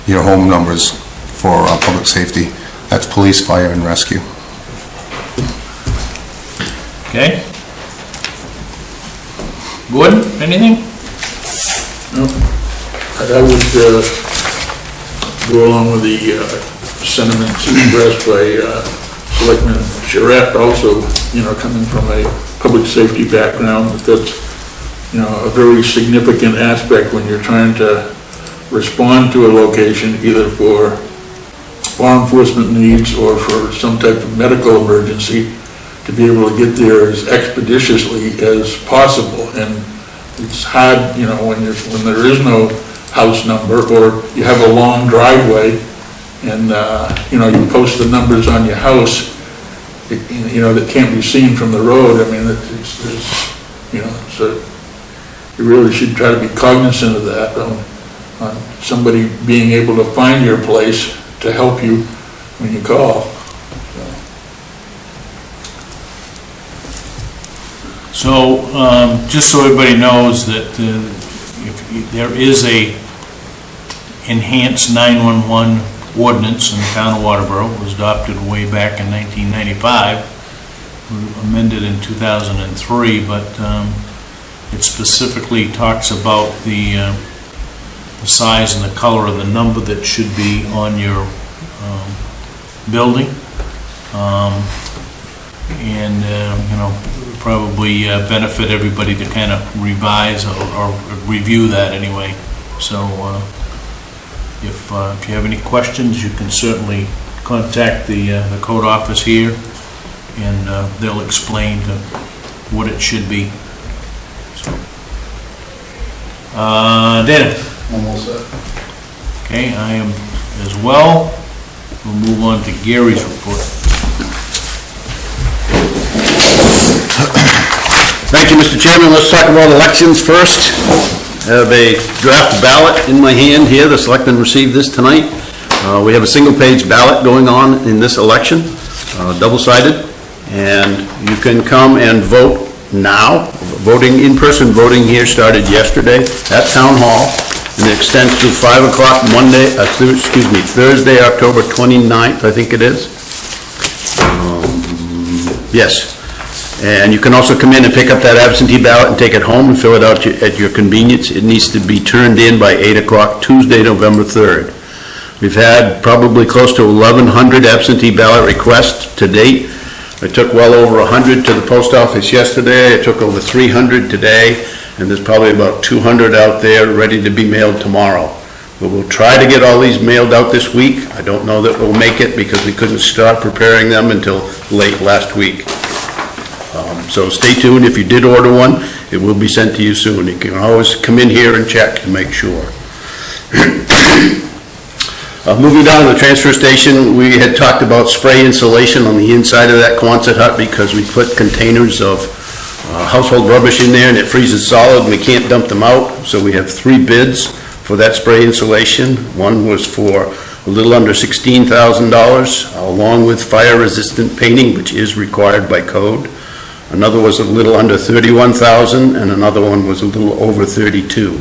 your home numbers for public safety. That's police, fire, and rescue. Okay. Gordon, anything? No. I would go along with the sentiments expressed by Selectman Charette, also, coming from a public safety background, that's, a very significant aspect when you're trying to respond to a location, either for law enforcement needs or for some type of medical emergency, to be able to get there as expeditiously as possible. And it's hard, when there is no house number, or you have a long driveway, and you post the numbers on your house, that can't be seen from the road. I mean, so you really should try to be cognizant of that, on somebody being able to find your place to help you when you call. So, just so everybody knows that if there is a enhanced 911 ordinance in the town of Waterboro. It was adopted way back in 1995, amended in 2003, but it specifically talks about the size and the color of the number that should be on your building. Probably benefit everybody to kind of revise or review that anyway. So if you have any questions, you can certainly contact the code office here, and they'll explain what it should be. So, Dana? Almost set. Okay, I am as well. We'll move on to Gary's report. Thank you, Mr. Chairman. Let's talk about elections first. I have a draft ballot in my hand here. The selectmen received this tonight. We have a single-page ballot going on in this election, double-sided, and you can come and vote now. In-person voting here started yesterday at Town Hall, and it extends to 5 o'clock Thursday, October 29th, I think it is. Yes. And you can also come in and pick up that absentee ballot and take it home and fill it out at your convenience. It needs to be turned in by 8 o'clock Tuesday, November 3rd. We've had probably close to 1,100 absentee ballot requests to date. I took well over 100 to the post office yesterday. I took over 300 today, and there's probably about 200 out there ready to be mailed tomorrow. But we'll try to get all these mailed out this week. I don't know that we'll make it because we couldn't start preparing them until late last week. So stay tuned. If you did order one, it will be sent to you soon. You can always come in here and check to make sure. Moving down to the transfer station, we had talked about spray insulation on the inside of that Quonset hut because we put containers of household rubbish in there and it freezes solid and we can't dump them out. So we have 3 bids for that spray insulation. One was for a little under $16,000, along with fire-resistant painting, which is required by code. Another was a little under $31,000, and another one was a little over $32,000.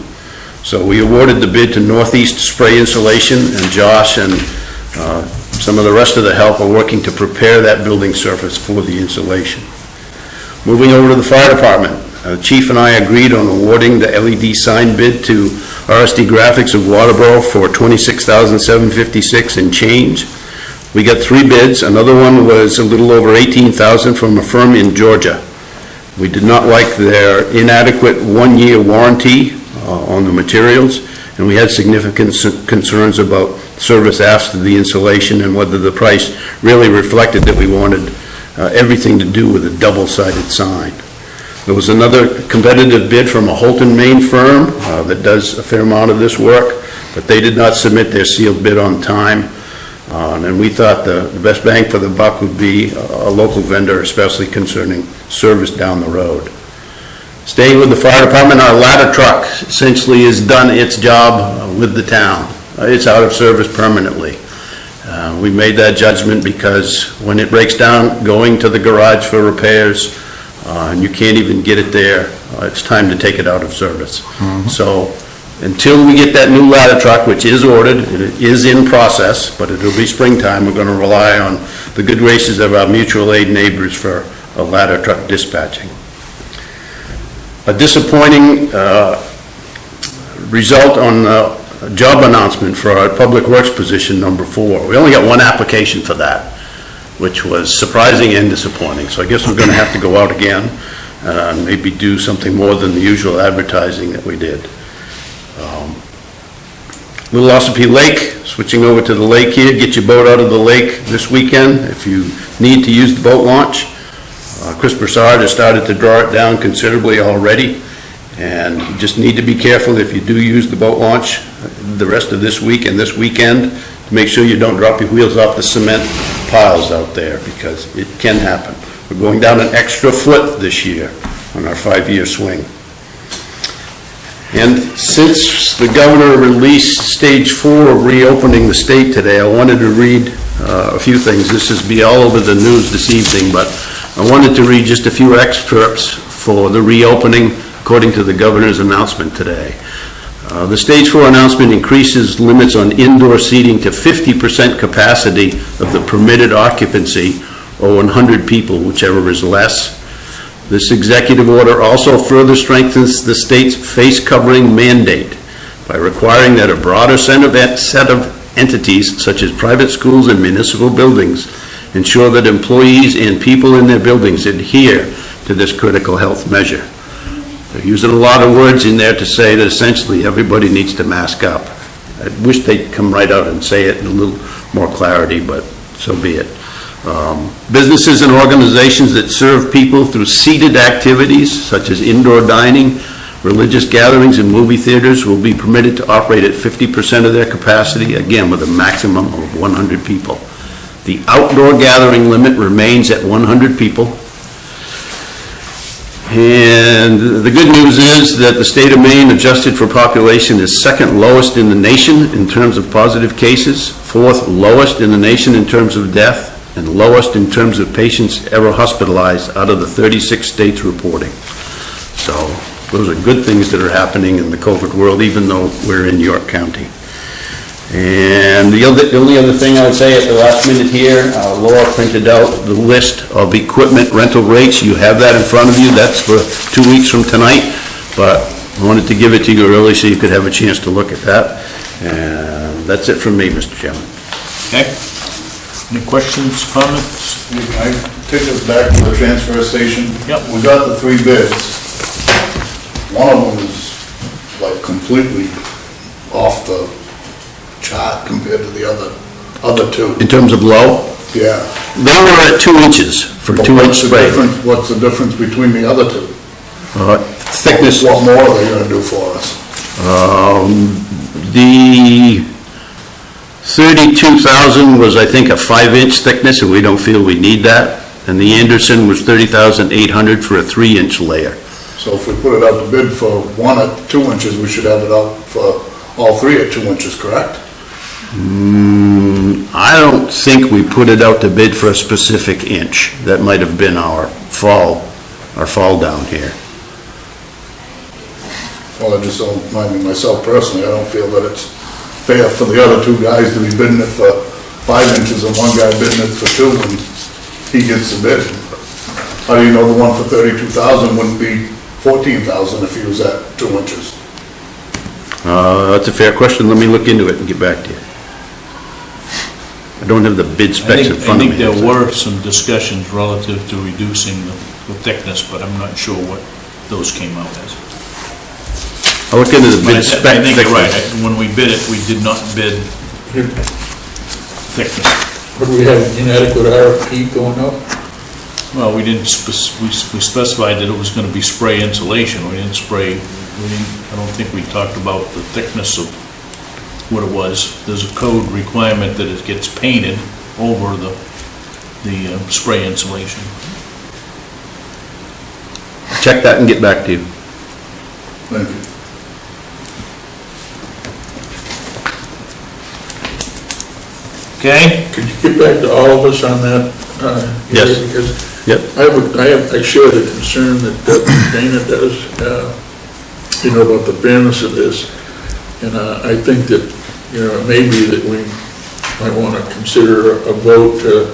So we awarded the bid to Northeast Spray Insulation, and Josh and Some of the rest of the help are working to prepare that building surface for the insulation. Moving over to the fire department, Chief and I agreed on awarding the LED sign bid to RSD Graphics of Waterboro for $26,756 and change. We got 3 bids. Another one was a little over $18,000 from a firm in Georgia. We did not like their inadequate 1-year warranty on the materials, and we had significant concerns about service after the installation and whether the price really reflected that we wanted everything to do with a double-sided sign. There was another competitive bid from a Holton, Maine firm that does a fair amount of this work, but they did not submit their sealed bid on time. And we thought the best bang for the buck would be a local vendor, especially concerning service down the road. Staying with the fire department, our ladder truck essentially has done its job with the town. It's out of service permanently. We made that judgment because when it breaks down, going to the garage for repairs, and you can't even get it there, it's time to take it out of service. So until we get that new ladder truck, which is ordered, it is in process, but it'll be springtime, we're going to rely on the good graces of our mutual aid neighbors for a ladder truck dispatching. A disappointing result on a job announcement for our Public Works position number 4. We only got 1 application for that, which was surprising and disappointing. So I guess we're going to have to go out again and maybe do something more than the usual advertising that we did. Little Ossipee Lake, switching over to the lake here, get your boat out of the lake this weekend if you need to use the boat launch. Chris Broussard has started to draw it down considerably already, and you just need to be careful if you do use the boat launch the rest of this week and this weekend to make sure you don't drop your wheels off the cement piles out there, because it can happen. We're going down an extra foot this year on our 5-year swing. And since the governor released stage 4 of reopening the state today, I wanted to read a few things. This is be all over the news this evening, but I wanted to read just a few excerpts for the reopening according to the governor's announcement today. The stage 4 announcement increases limits on indoor seating to 50% capacity of the permitted occupancy, or 100 people, whichever is less. This executive order also further strengthens the state's face covering mandate by requiring that a broader set of entities, such as private schools and municipal buildings, ensure that employees and people in their buildings adhere to this critical health measure. They're using a lot of words in there to say that essentially everybody needs to mask up. I wish they'd come right out and say it in a little more clarity, but so be it. Businesses and organizations that serve people through seated activities such as indoor dining, religious gatherings, and movie theaters will be permitted to operate at 50% of their capacity, again with a maximum of 100 people. The outdoor gathering limit remains at 100 people. And the good news is that the state of Maine, adjusted for population, is 2nd lowest in the nation in terms of positive cases, 4th lowest in the nation in terms of death, and lowest in terms of patients ever hospitalized out of the 36 states reporting. So those are good things that are happening in the COVID world, even though we're in York County. And the only other thing I would say at the last minute here, Laura printed out the list of equipment rental rates. You have that in front of you. That's for 2 weeks from tonight, but I wanted to give it to you early so you could have a chance to look at that. And that's it from me, Mr. Chairman. Okay. Any questions, comments? I take us back to the transfer station. Yep. We got the 3 bids. One of them is like completely off the chart compared to the other 2. In terms of low, Yeah. they were at 2 inches for But 2-inch spray. what's the difference between the other 2? Thickness, What more are they gonna do for us? the 32,000 was, I think, a 5-inch thickness, and we don't feel we need that. And the Anderson was 30,800 for a 3-inch layer. So if we put it out to bid for 1 at 2 inches, we should have it out for all 3 at 2 inches, correct? I don't think we put it out to bid for a specific inch. That might have been our fall down here. Well, I just don't, I mean, myself personally, I don't feel that it's fair for the other 2 guys to be bidding it for 5 inches and one guy bidding it for 2 and he gets the bid. How do you know the one for 32,000 wouldn't be 14,000 if he was at 2 inches? That's a fair question. Let me look into it and get back to you. I don't have the bid specs in front of me. I think there were some discussions relative to reducing the thickness, but I'm not sure what those came out as. I'll look into the But bid spec. I think you're right. When we bid it, we did not bid thickness. Would we have an inadequate RFP going up? Well, we didn't, we specified that it was gonna be spray insulation. We didn't spray, I don't think we talked about the thickness of what it was. There's a code requirement that it gets painted over the spray insulation. Check that and get back to you. Thank you. Okay? Could you get back to all of us on that? Yes. area? Because Yep. I share the concern that Dana does, about the fairness of this. And I think that, it may be that we might want to consider a vote to,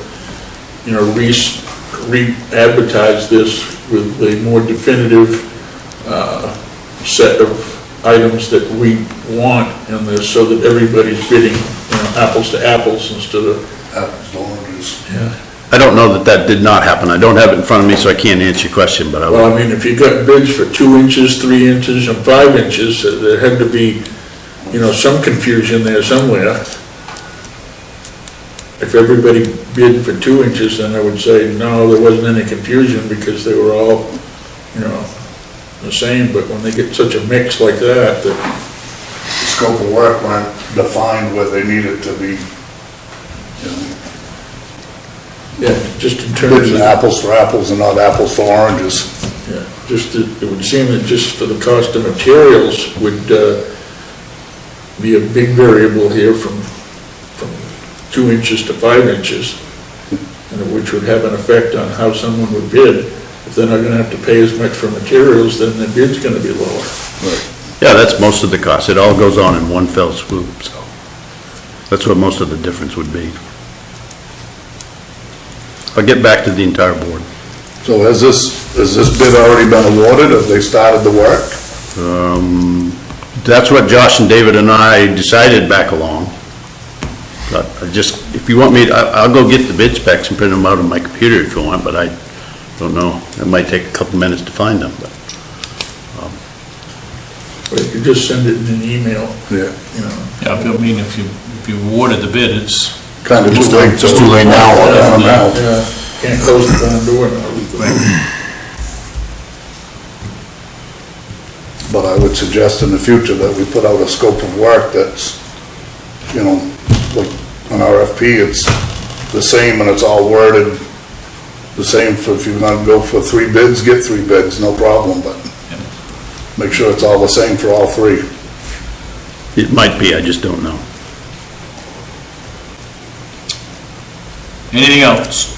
re-advertise this with a more definitive set of items that we want in this, so that everybody's bidding, apples to apples instead of, Apples to oranges. yeah. I don't know that did not happen. I don't have it in front of me, so I can't answer your question, but I will. Well, I mean, if you got bids for 2 inches, 3 inches, and 5 inches, there had to be, some confusion there somewhere. If everybody bid for 2 inches, then I would say, no, there wasn't any confusion because they were all, the same, but when they get such a mix like that, The scope of work weren't defined where they needed to be, yeah, just in terms bidding of, apples for apples and not apples for oranges. yeah, it would seem that just for the cost of materials would be a big variable here from 2 inches to 5 inches, and which would have an effect on how someone would bid. If they're not gonna have to pay as much for materials, then the bid's gonna be lower. Yeah, that's most of the cost. It all goes on in one fell swoop, so that's what most of the difference would be. I'll get back to the entire board. So has this bid already been awarded? Have they started the work? That's what Josh and David and I decided back along. But if you want me, I'll go get the bid specs and print them out on my computer if you want, but I don't know. It might take a couple minutes to find them, but. But you could just send it in an email, Yeah. Yeah, I mean, if you awarded the bid, it's, Kind of too late. It's too late now. yeah, can't close the barn door now. But I would suggest in the future that we put out a scope of work that's, like an RFP, it's the same and it's all worded the same for, if you're gonna go for 3 bids, get 3 bids, no problem, but make sure it's all the same for all 3. It might be, I just don't know. anything else?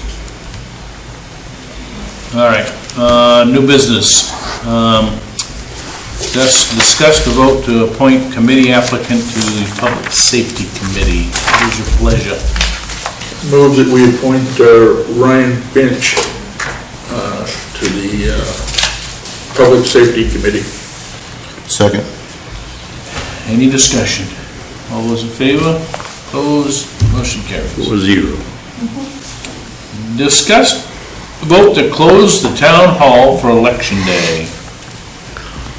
All right, new business. Discuss the vote to appoint committee applicant to the Public Safety Committee. What is your pleasure? Move that we appoint Ryan Finch to the Public Safety Committee. Second. Any discussion? All those in favor? Opposed? Motion carries. 4-0. Discuss vote to close the town hall for election day.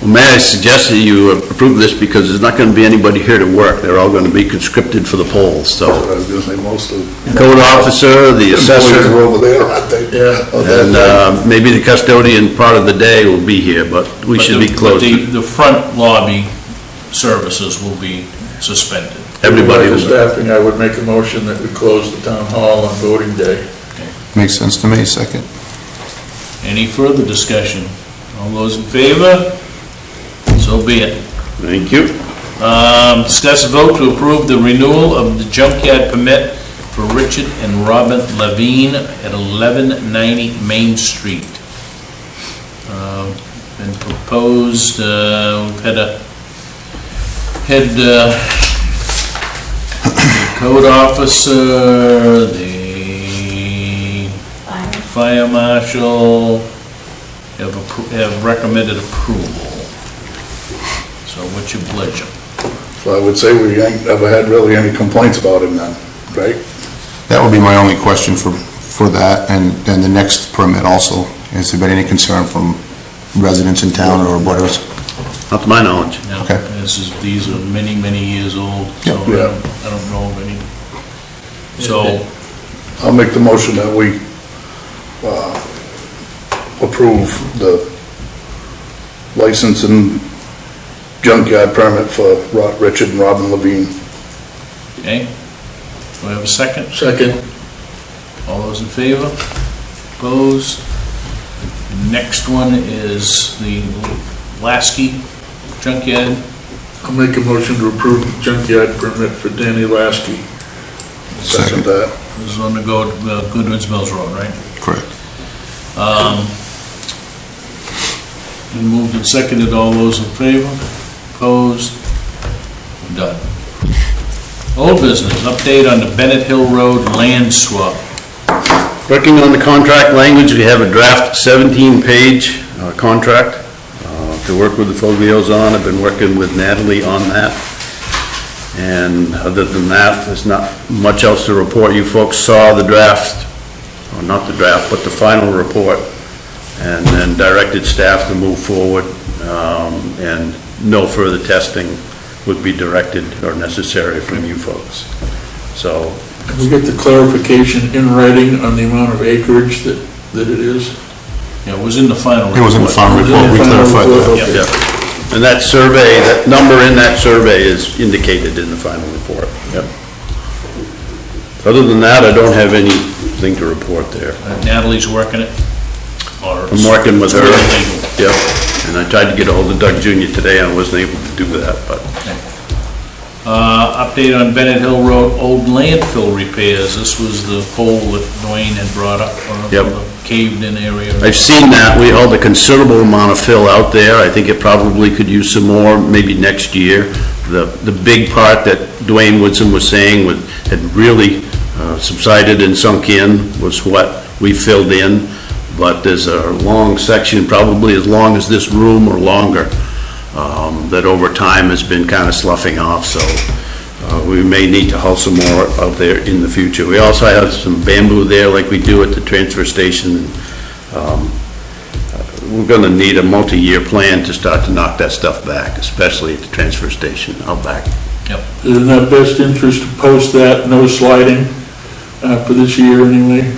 Well, may I suggest that you approve this because there's not going to be anybody here to work. They're all going to be conscripted for the polls, so. I was gonna say most of the Code officer, the employees assessor, are over there, aren't they? Yeah. Oh, and maybe the custodian part of the day will be here, but we should be closed. The front lobby services will be suspended. Everybody With will. staffing, I would make a motion that we close the town hall on voting day. Makes sense to me, second. Any further discussion? All those in favor? So be it. Thank you. Discuss a vote to approve the renewal of the Junkyard Permit for Richard and Robin Lavigne at 1190 Main Street. Been proposed, we've had code officer, the fire marshal have recommended approval. So what's your pleasure? So I would say we ain't ever had really any complaints about him then, right? That would be my only question for that, and the next permit also. Has there been any concern from residents in town or butters? Not to my knowledge. No, Okay. these are many, many years old, so Yeah. I don't know of any. So, I'll make the motion that we approve the license and junkyard permit for Richard and Robin Lavigne. okay, do I have a second? Second. All those in favor? Opposed? Next one is the Lasky Junkyard. I'll make a motion to approve the junkyard permit for Danny Lasky. Second that. This is on the Goodwin's Mills Road, right? Correct. Been moved and seconded, all those in favor? Opposed? Done. Old business, update on the Bennett Hill Road land swap. Working on the contract language, we have a draft 17-page contract to work with the Foglios on. I've been working with Natalie on that. And other than that, there's not much else to report. You folks saw the draft, or not the draft, but the final report, and then directed staff to move forward, and no further testing would be directed or necessary from you folks. So, Can we get the clarification in writing on the amount of acreage that it is? Yeah, it was in the final report. It was in the final report, we clarified that. Okay. yeah. And that survey, that number in that survey is indicated in the final report. Yep. Other than that, I don't have anything to report there. Natalie's working it? Or I'm working with her. it's legal? Yep. And I tried to get a hold of Doug Jr. today, and I wasn't able to do that, but Update on Bennett Hill Road, old landfill repairs. This was the pole that Dwayne had brought up, Yep. the caved-in area. I've seen that. We hauled a considerable amount of fill out there. I think it probably could use some more, maybe next year. The big part that Dwayne Woodson was saying had really subsided and sunk in was what we filled in. But there's a long section, probably as long as this room or longer, that over time has been kind of sloughing off, so we may need to haul some more out there in the future. We also have some bamboo there like we do at the transfer station. We're gonna need a multi-year plan to start to knock that stuff back, especially at the transfer station out back. Yep. Is it in our best interest to post that, no sliding, for this year anyway?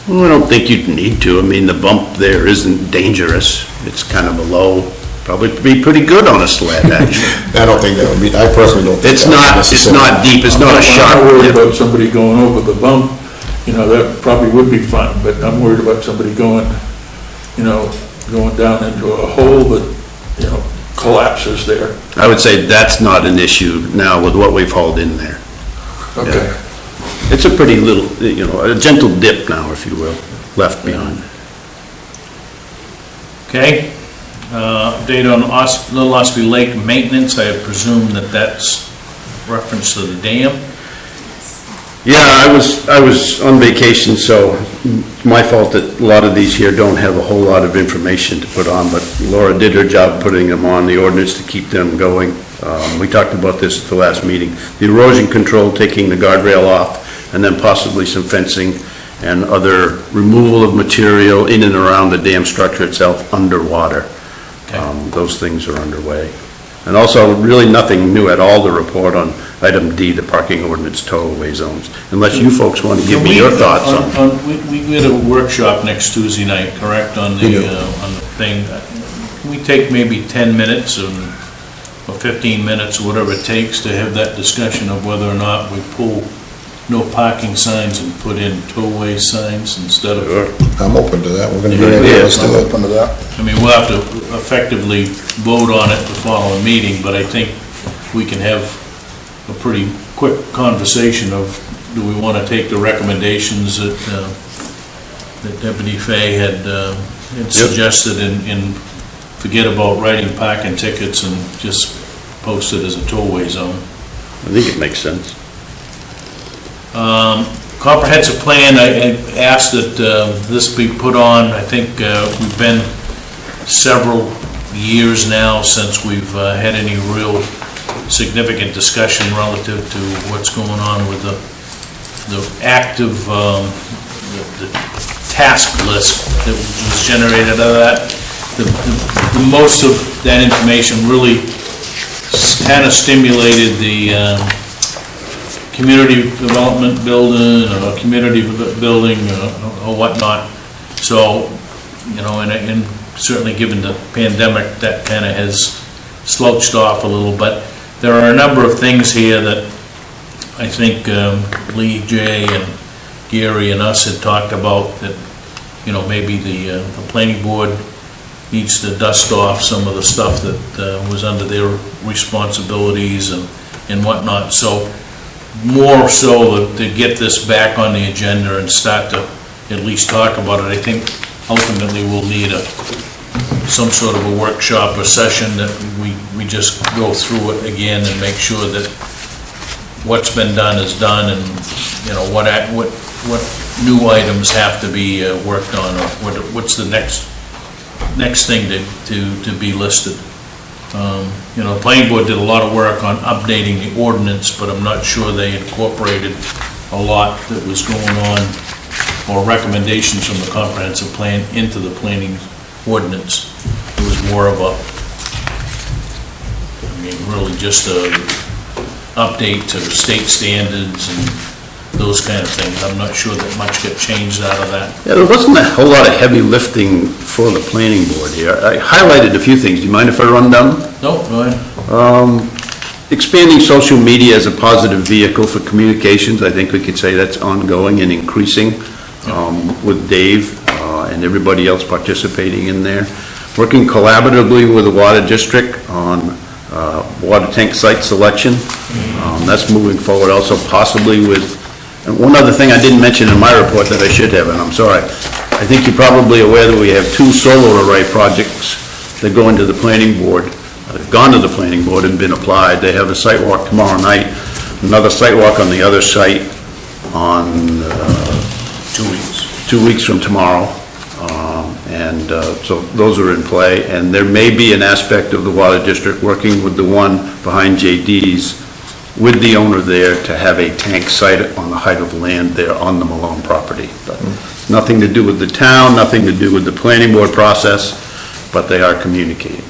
Well, I don't think you'd need to. I mean, the bump there isn't dangerous. It's kind of a low, probably be pretty good on a sled, actually. I don't think that would be, I personally don't think. It's that would be not, it's necessary. not deep, it's not a I'm sharp not worried dip. about somebody going over the bump, that probably would be fun, but I'm worried about somebody going down into a hole that, collapses there. I would say that's not an issue now with what we've hauled in there. Okay. It's a pretty little, a gentle dip now, if you will, left behind. Okay. Update on Little Osprey Lake maintenance. I presume that's reference to the dam. Yeah, I was on vacation, so it's my fault that a lot of these here don't have a whole lot of information to put on, but Laura did her job putting them on, the ordinance to keep them going. We talked about this at the last meeting. The erosion control, taking the guardrail off, and then possibly some fencing and other removal of material in and around the dam structure itself underwater. Okay. Those things are underway. And also, really nothing new at all to report on item D, the parking ordinance tow-away zones, unless you folks want to give me your thoughts on. We had a workshop next Tuesday night, correct, on the thing. Can we take maybe 10 minutes or 15 minutes, or whatever it takes, to have that discussion of whether or not we pull no parking signs and put in tow-away signs instead of... I'm open to that, we're gonna get into let's do it. Open to that. I mean, we'll have to effectively vote on it the following meeting, but I think we can have a pretty quick conversation of, do we want to take the recommendations that Deputy Fay had suggested and forget about writing parking tickets and just post it as a tow-away zone? I think it makes sense. Comprehensive plan, I asked that this be put on. I think we've been several years now since we've had any real significant discussion relative to what's going on with the active, the task list that was generated out of that. The most of that information really kind of stimulated the community development building, or community building, or whatnot. So, you know, and certainly given the pandemic, that kind of has slouched off a little, but there are a number of things here that I think Lee, Jay, and Gary and us had talked about that, you know, maybe the planning board needs to dust off some of the stuff that was under their responsibilities and whatnot. So more so to get this back on the agenda and start to at least talk about it. I think ultimately we'll need some sort of a workshop or session that we just go through it again and make sure that what's been done is done, and you know what new items have to be worked on, or what's the next thing to be listed. You know, the planning board did a lot of work on updating the ordinance, but I'm not sure they incorporated a lot that was going on, or recommendations from the comprehensive plan into the planning ordinance. It was more of really just a update to state standards and those kind of things. I'm not sure that much got changed out of that. Yeah, there wasn't a whole lot of heavy lifting for the planning board here. I highlighted a few things. Do you mind if I run down? No, go ahead. Expanding social media as a positive vehicle for communications, I think we could say that's ongoing and increasing with Dave and everybody else participating in there. Working collaboratively with the water district on water tank site selection. That's moving forward also, possibly with, and one other thing I didn't mention in my report that I should have, and I'm sorry. I think you're probably aware that we have 2 solar array projects that go into the planning board, gone to the planning board and been applied. They have a site walk tomorrow night, another site walk on the other site on 2 weeks. 2 weeks from tomorrow. So those are in play, and there may be an aspect of the water district working with the one behind JD's with the owner there to have a tank site on the height of land there on the Malone property. But nothing to do with the town, nothing to do with the planning board process, but they are communicating.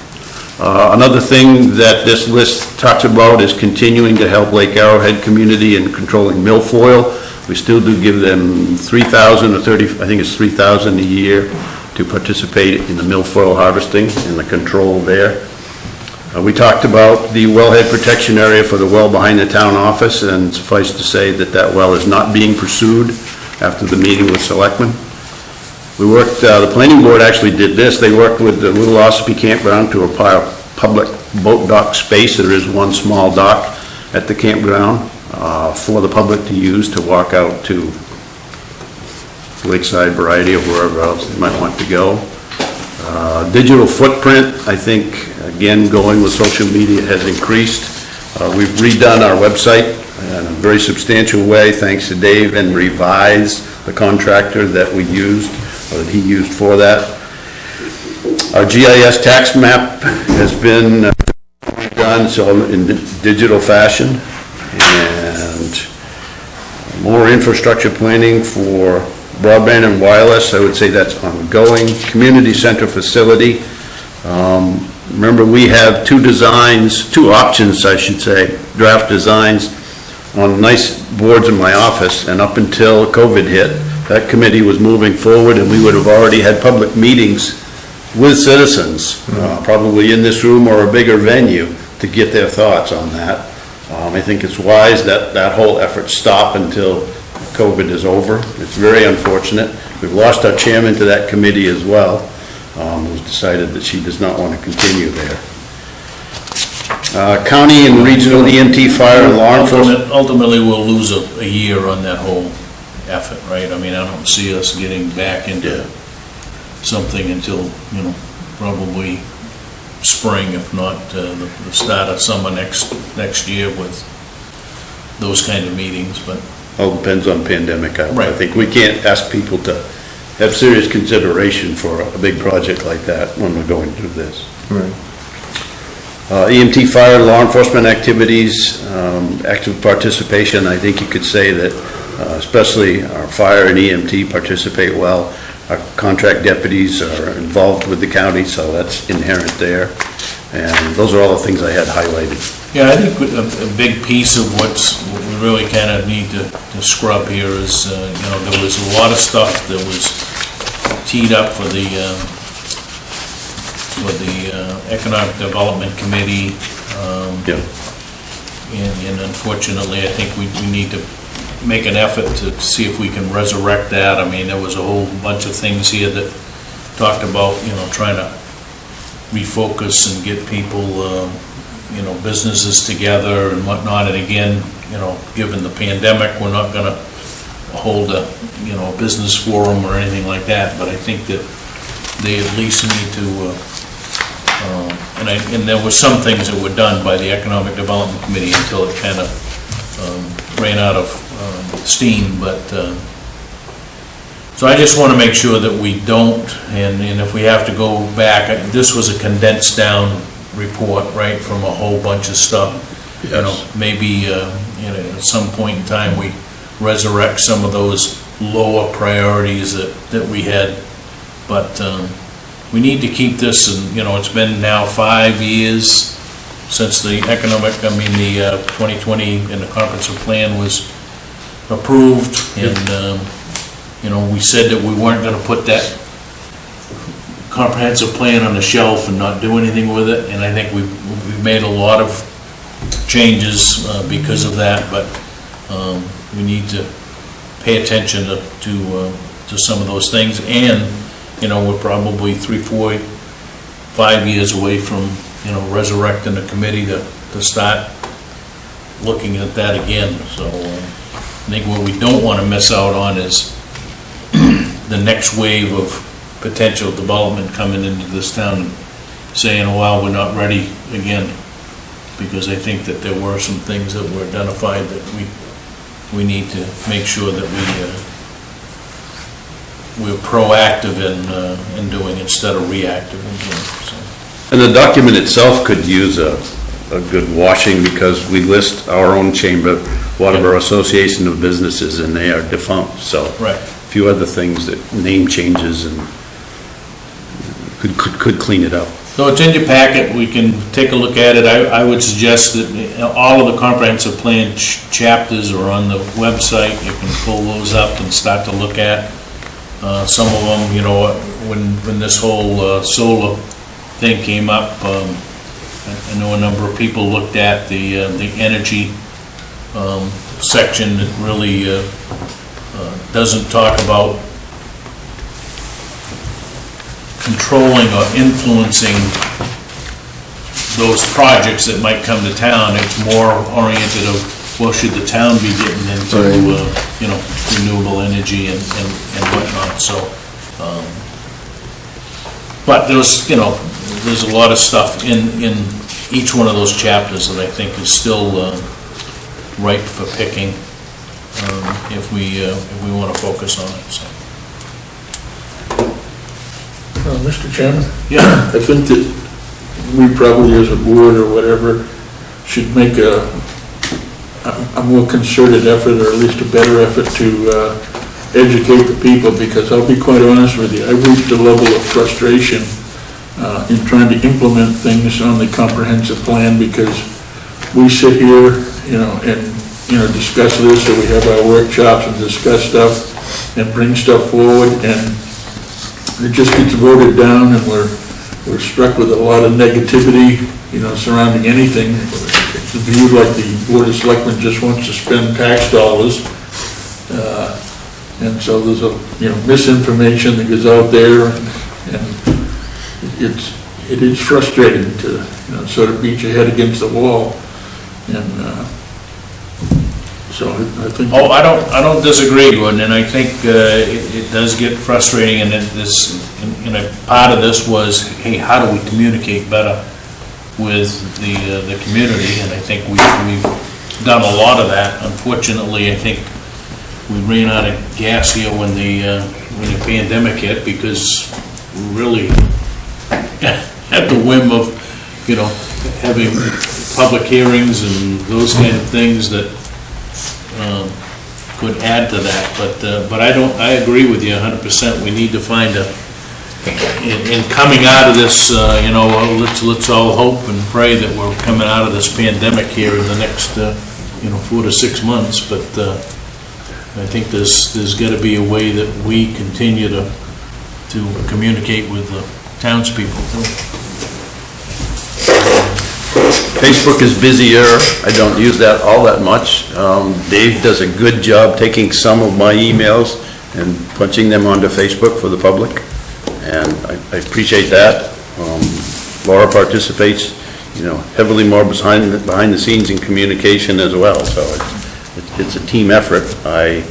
Another thing that this list talks about is continuing to help Lake Arrowhead community in controlling milfoil. We still do give them $3,000 or $30,000, I think it's $3,000 a year to participate in the milfoil harvesting and the control there. We talked about the wellhead protection area for the well behind the town office, and suffice to say that that well is not being pursued after the meeting with Selectmen. We worked, the planning board actually did this. They worked with the Little Ossipee Campground to acquire public boat dock space. There is one small dock at the campground for the public to use to walk out to Lakeside Variety or wherever else they might want to go. Digital footprint, I think, again, going with social media has increased. We've redone our website in a very substantial way, thanks to Dave and Revise, the contractor that we used, or that he used for that. Our GIS tax map has been done so in digital fashion, and more infrastructure planning for broadband and wireless, I would say that's ongoing. Community center facility. Remember, we have 2 designs, 2 options, I should say, draft designs on nice boards in my office, and up until COVID hit, that committee was moving forward, and we would have already had public meetings with citizens, probably in this room or a bigger venue, to get their thoughts on that. I think it's wise that that whole effort stop until COVID is over. It's very unfortunate. We've lost our chairman to that committee as well. It was decided that she does not want to continue there. County and regional EMT, fire, and law enforcement. Ultimately, we'll lose a year on that whole effort, right? I mean, I don't see us getting back into something until, you know, probably spring, if not the start of summer next year with those kind of meetings, but, All depends on pandemic. I Right. think we can't ask people to have serious consideration for a big project like that when we're going through this. Right. EMT fire, law enforcement activities, active participation, I think you could say that especially our fire and EMT participate well. Our contract deputies are involved with the county, so that's inherent there. And those are all the things I had highlighted. yeah, I think a big piece of what we really kind of need to scrub here is, there was a lot of stuff that was teed up for the Economic Development Committee. Yeah. And unfortunately, I think we need to make an effort to see if we can resurrect that. I mean, there was a whole bunch of things here that talked about, trying to refocus and get people, businesses together and whatnot. And again, given the pandemic, we're not gonna hold a business forum or anything like that, but I think that they at least need to, and there were some things that were done by the Economic Development Committee until it kind of ran out of steam, but so I just want to make sure that we don't, and if we have to go back, this was a condensed down report, right, from a whole bunch of stuff. Yes. Maybe at some point in time we resurrect some of those lower priorities that we had, but we need to keep this, and it's been now 5 years since the 2020 and the comprehensive plan was approved, and we said that we weren't going to put that comprehensive plan on the shelf and not do anything with it, and I think we've made a lot of changes because of that, but we need to pay attention to some of those things, and we're probably 3, 4, 5 years away from resurrecting the committee to start looking at that again. So I think what we don't want to miss out on is the next wave of potential development coming into this town and saying, well, we're not ready again, because I think that there were some things that were identified that we need to make sure that we're proactive in doing instead of reactive in doing. So. And the document itself could use a good washing, because we list our own chamber, Waterboro Association of Businesses, and they are defunct, so. Right. A few other things that name changes and could clean it up. So it's in your packet, we can take a look at it. I would suggest that all of the comprehensive plan chapters are on the website. You can pull those up and start to look at. Some of them, when this whole solar thing came up, I know a number of people looked at the energy section that really doesn't talk about controlling or influencing those projects that might come to town. It's more oriented of, well, should the town be getting into, renewable energy and whatnot, so. But there's a lot of stuff in each one of those chapters that I think is still ripe for picking if we want to focus on it, so. Mr. Chairman? Yeah. I think that we probably, as a board or whatever, should make a more concerted effort, or at least a better effort, to educate the people, because I'll be quite honest with you, I've reached a level of frustration in trying to implement things on the comprehensive plan, because we sit here, and discuss this, or we have our workshops and discuss stuff and bring stuff forward, and it just gets voted down, and we're struck with a lot of negativity, surrounding anything. It's viewed like the Board of Selectmen just wants to spend tax dollars, and so there's a misinformation that goes out there, and it is frustrating to sort of beat your head against the wall, and so I think. Oh, I don't disagree, Gordon, and I think it does get frustrating, and a part of this was, hey, how do we communicate better with the community? And I think we've done a lot of that. Unfortunately, I think we ran out of gas here when the pandemic hit, because we really at the whim of, having public hearings and those kind of things that could add to that. But I agree with you 100%. We need to find in coming out of this, let's all hope and pray that we're coming out of this pandemic here in the next, 4 to 6 months. But I think there's got to be a way that we continue to communicate with the townspeople too. Facebook is busier. I don't use that all that much. Dave does a good job taking some of my emails and punching them onto Facebook for the public, and I appreciate that. Laura participates, heavily more behind the scenes in communication as well, so it's a team effort. I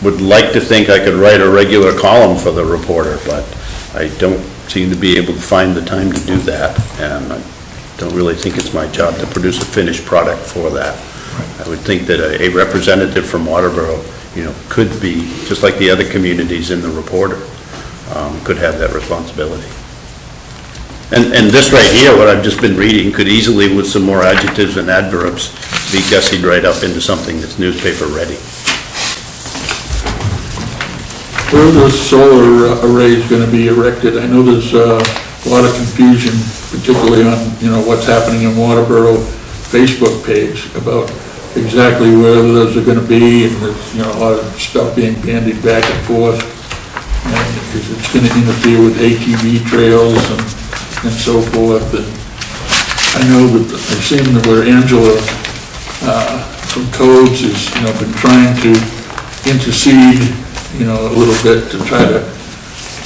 would like to think I could write a regular column for the Reporter, but I don't seem to be able to find the time to do that, and I don't really think it's my job to produce a finished product for that. I would think that a representative from Waterboro, could be, just like the other communities in the Reporter, could have that responsibility. And this right here, what I've just been reading, could easily, with some more adjectives and adverbs, be gussied right up into something that's newspaper ready. Where are the solar arrays going to be erected? I know there's a lot of confusion, particularly on, what's happening in Waterboro Facebook page about exactly where those are going to be, and there's, a lot of stuff being bandied back and forth, and it's going to interfere with ATV trails and so forth. And I know that I've seen where Angela from Codes has, been trying to intercede, a little bit to try to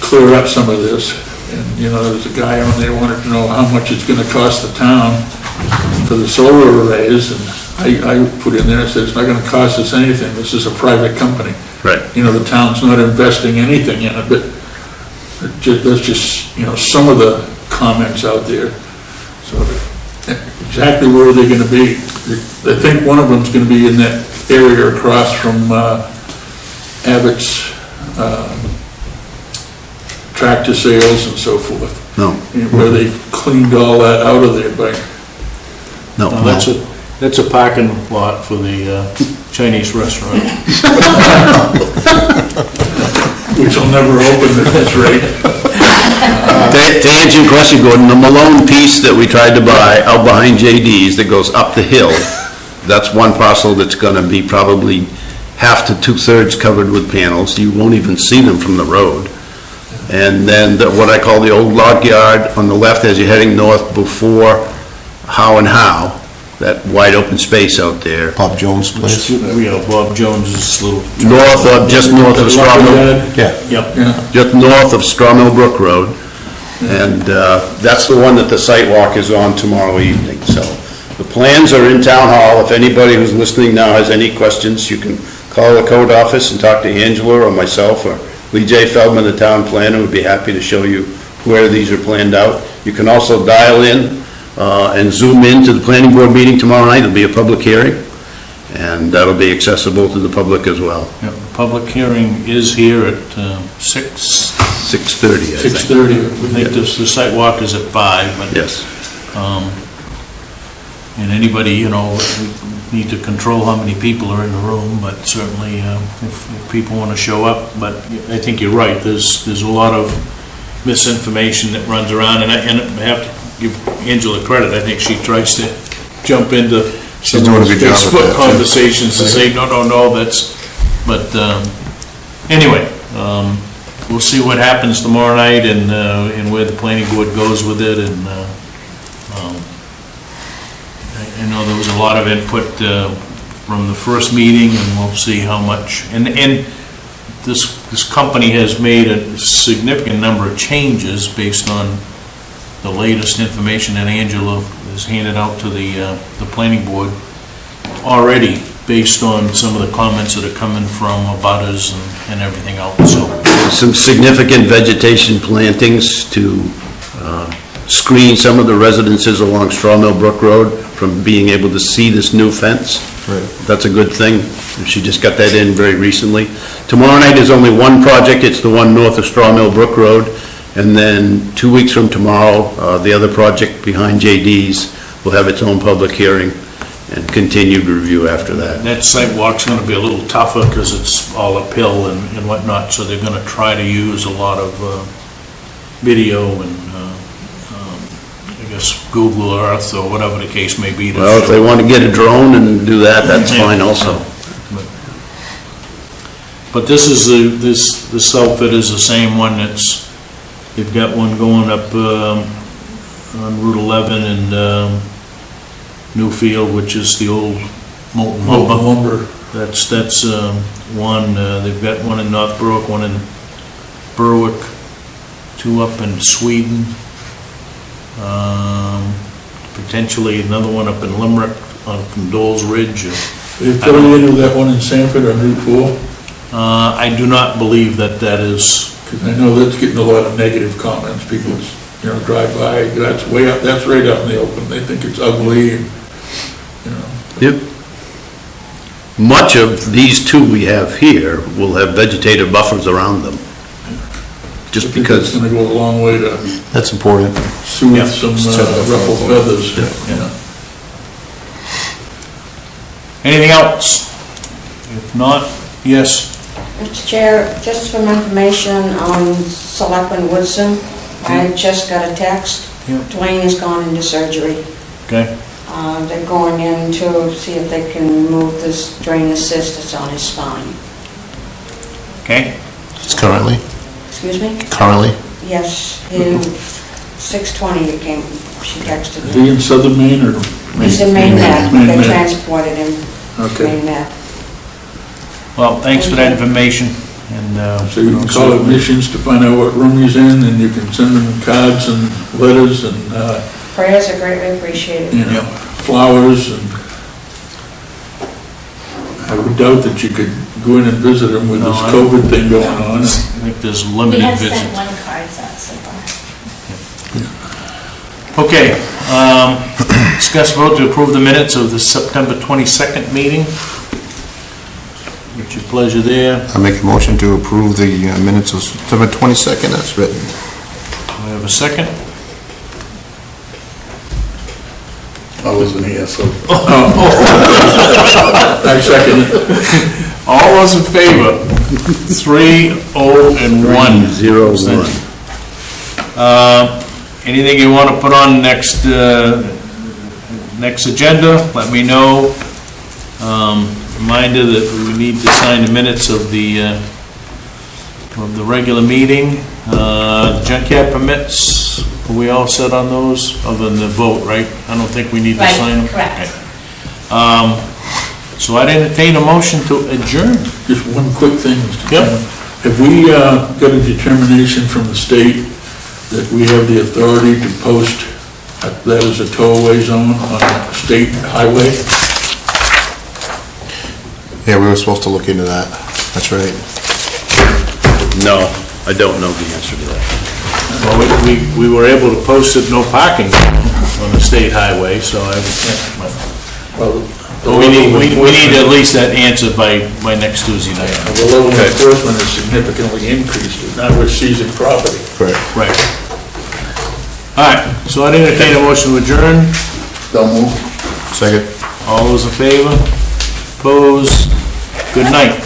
clear up some of this. And, there's a guy on there who wanted to know how much it's going to cost the town for the solar arrays, and I put in there and said, it's not going to cost us anything. This is a private company. Right. The town's not investing anything in it, but that's just, some of the comments out there. So exactly where are they going to be? I think one of them's going to be in that area across from Abbott's tractor sales and so forth. No. Where they cleaned all that out of there by... No. That's a parking lot for the Chinese restaurant. Which will never open at this rate. To answer your question, Gordon, the Malone piece that we tried to buy out behind JD's that goes up the hill, that's one parcel that's going to be probably half to 2/3 covered with panels. You won't even see them from the road. And then what I call the old log yard on the left as you're heading north before How and How, that wide open space out there. Bob Jones' place? Bob Jones's little... Just north of Strawmill. Yeah. Yep. Yeah. Just north of Strawmill Brook Road. And that's the one that the site walk is on tomorrow evening. So the plans are in Town Hall. If anybody who's listening now has any questions, you can call the code office and talk to Angela or myself or Lee J. Feldman, the town planner, would be happy to show you where these are planned out. You can also dial in and zoom in to the planning board meeting tomorrow night. It'll be a public hearing, and that'll be accessible to the public as well. Yep, the public hearing is here at 6:30. 6:30, I think. 6:30. I think the site walk is at 5, but... Yes. And anybody, we need to control how many people are in the room, but certainly if people want to show up. But I think you're right, there's a lot of misinformation that runs around, and I have to give Angela credit. I think she tries to jump into some of those Facebook conversations to say, no, that's... But anyway, we'll see what happens tomorrow night and where the planning board goes with it, and I know there was a lot of input from the first meeting, and we'll see how much. And this company has made a significant number of changes based on the latest information that Angela has handed out to the planning board already, based on some of the comments that are coming from abutters and everything else. So some significant vegetation plantings to screen some of the residences along Straw Mill Brook Road from being able to see this new fence. Right. That's a good thing. She just got that in very recently. Tomorrow night is only one project. It's the one north of Straw Mill Brook Road. And then 2 weeks from tomorrow, the other project behind JD's will have its own public hearing and continued review after that. That sidewalk's gonna be a little tougher because it's all uphill and whatnot, so they're gonna try to use a lot of video and, I guess, Google Earth or whatever the case may be. to Well, if they show- want to get a drone and do that, that's fine also. But this is, this outfit is the same one that's, they've got one going up on Route 11 in Newfield, which is the old molten lumber. Lumber. That's one, they've got one in North Berwick, one in Berwick, two up in Sweden, potentially another one up in Limerick, from Doyle's Ridge. They affiliated with that one in Sanford on Route 4? I do not believe that is, Because I know that's getting a lot of negative comments. People, drive by, that's way up, that's right out in the open. They think it's ugly and, Yep. Much of these two we have here will have vegetative buffers around them. Just It's because, gonna go a long way to That's important. soothe Yeah. some ruffled feathers, anything else? If not, yes, Mr. Chair, just some information on Selectman Woodson. I just got a text. Yeah. Dwayne has gone into surgery. okay, They're going in to see if they can remove this drain assist that's on his spine. okay, It's currently? Excuse me? Currently? Yes, in 6:20 it came, she texted Is me. he in southern Maine or? He's in Maine Med. Maine They Med. transported him to Okay. Maine Med. well, thanks for that information, and, So you can call admissions to find out what room he's in, and you can send them cards and letters and, Prayers are greatly appreciated. flowers, and I would doubt that you could go in and visit him with No, this I- COVID thing going on. I think there's We limited have visits. sent one card out so far. Okay, discuss vote to approve the minutes of the September 22nd meeting. What's your pleasure there? I make a motion to approve the minutes of September 22nd as written. Do I have a second? I wasn't here, so. I second it. All those in favor? 3-0-1. 0-1. Anything you want to put on next agenda, let me know. Reminder that we need to sign the minutes of the regular meeting. Junkyard permits, are we all set on those, other than the vote, right? I don't think we need to Right, sign them? correct. Okay. So I'd entertain a motion to adjourn. Just one quick thing, Mr. Yep. Chairman. Have we got a determination from the state that we have the authority to post that as a tow-away zone on a state highway? Yeah, we were supposed to look into that. That's right. No, I don't know the answer to that. Well, we were able to post it, no parking on the state highway, so I Well, would, we need at least that answer by next Tuesday night. The level of enforcement is significantly increased, now we're seizing property. Correct. Right. All right, so I'd entertain a motion to adjourn. Don't move. Second. All those in favor? Opposed? Good night.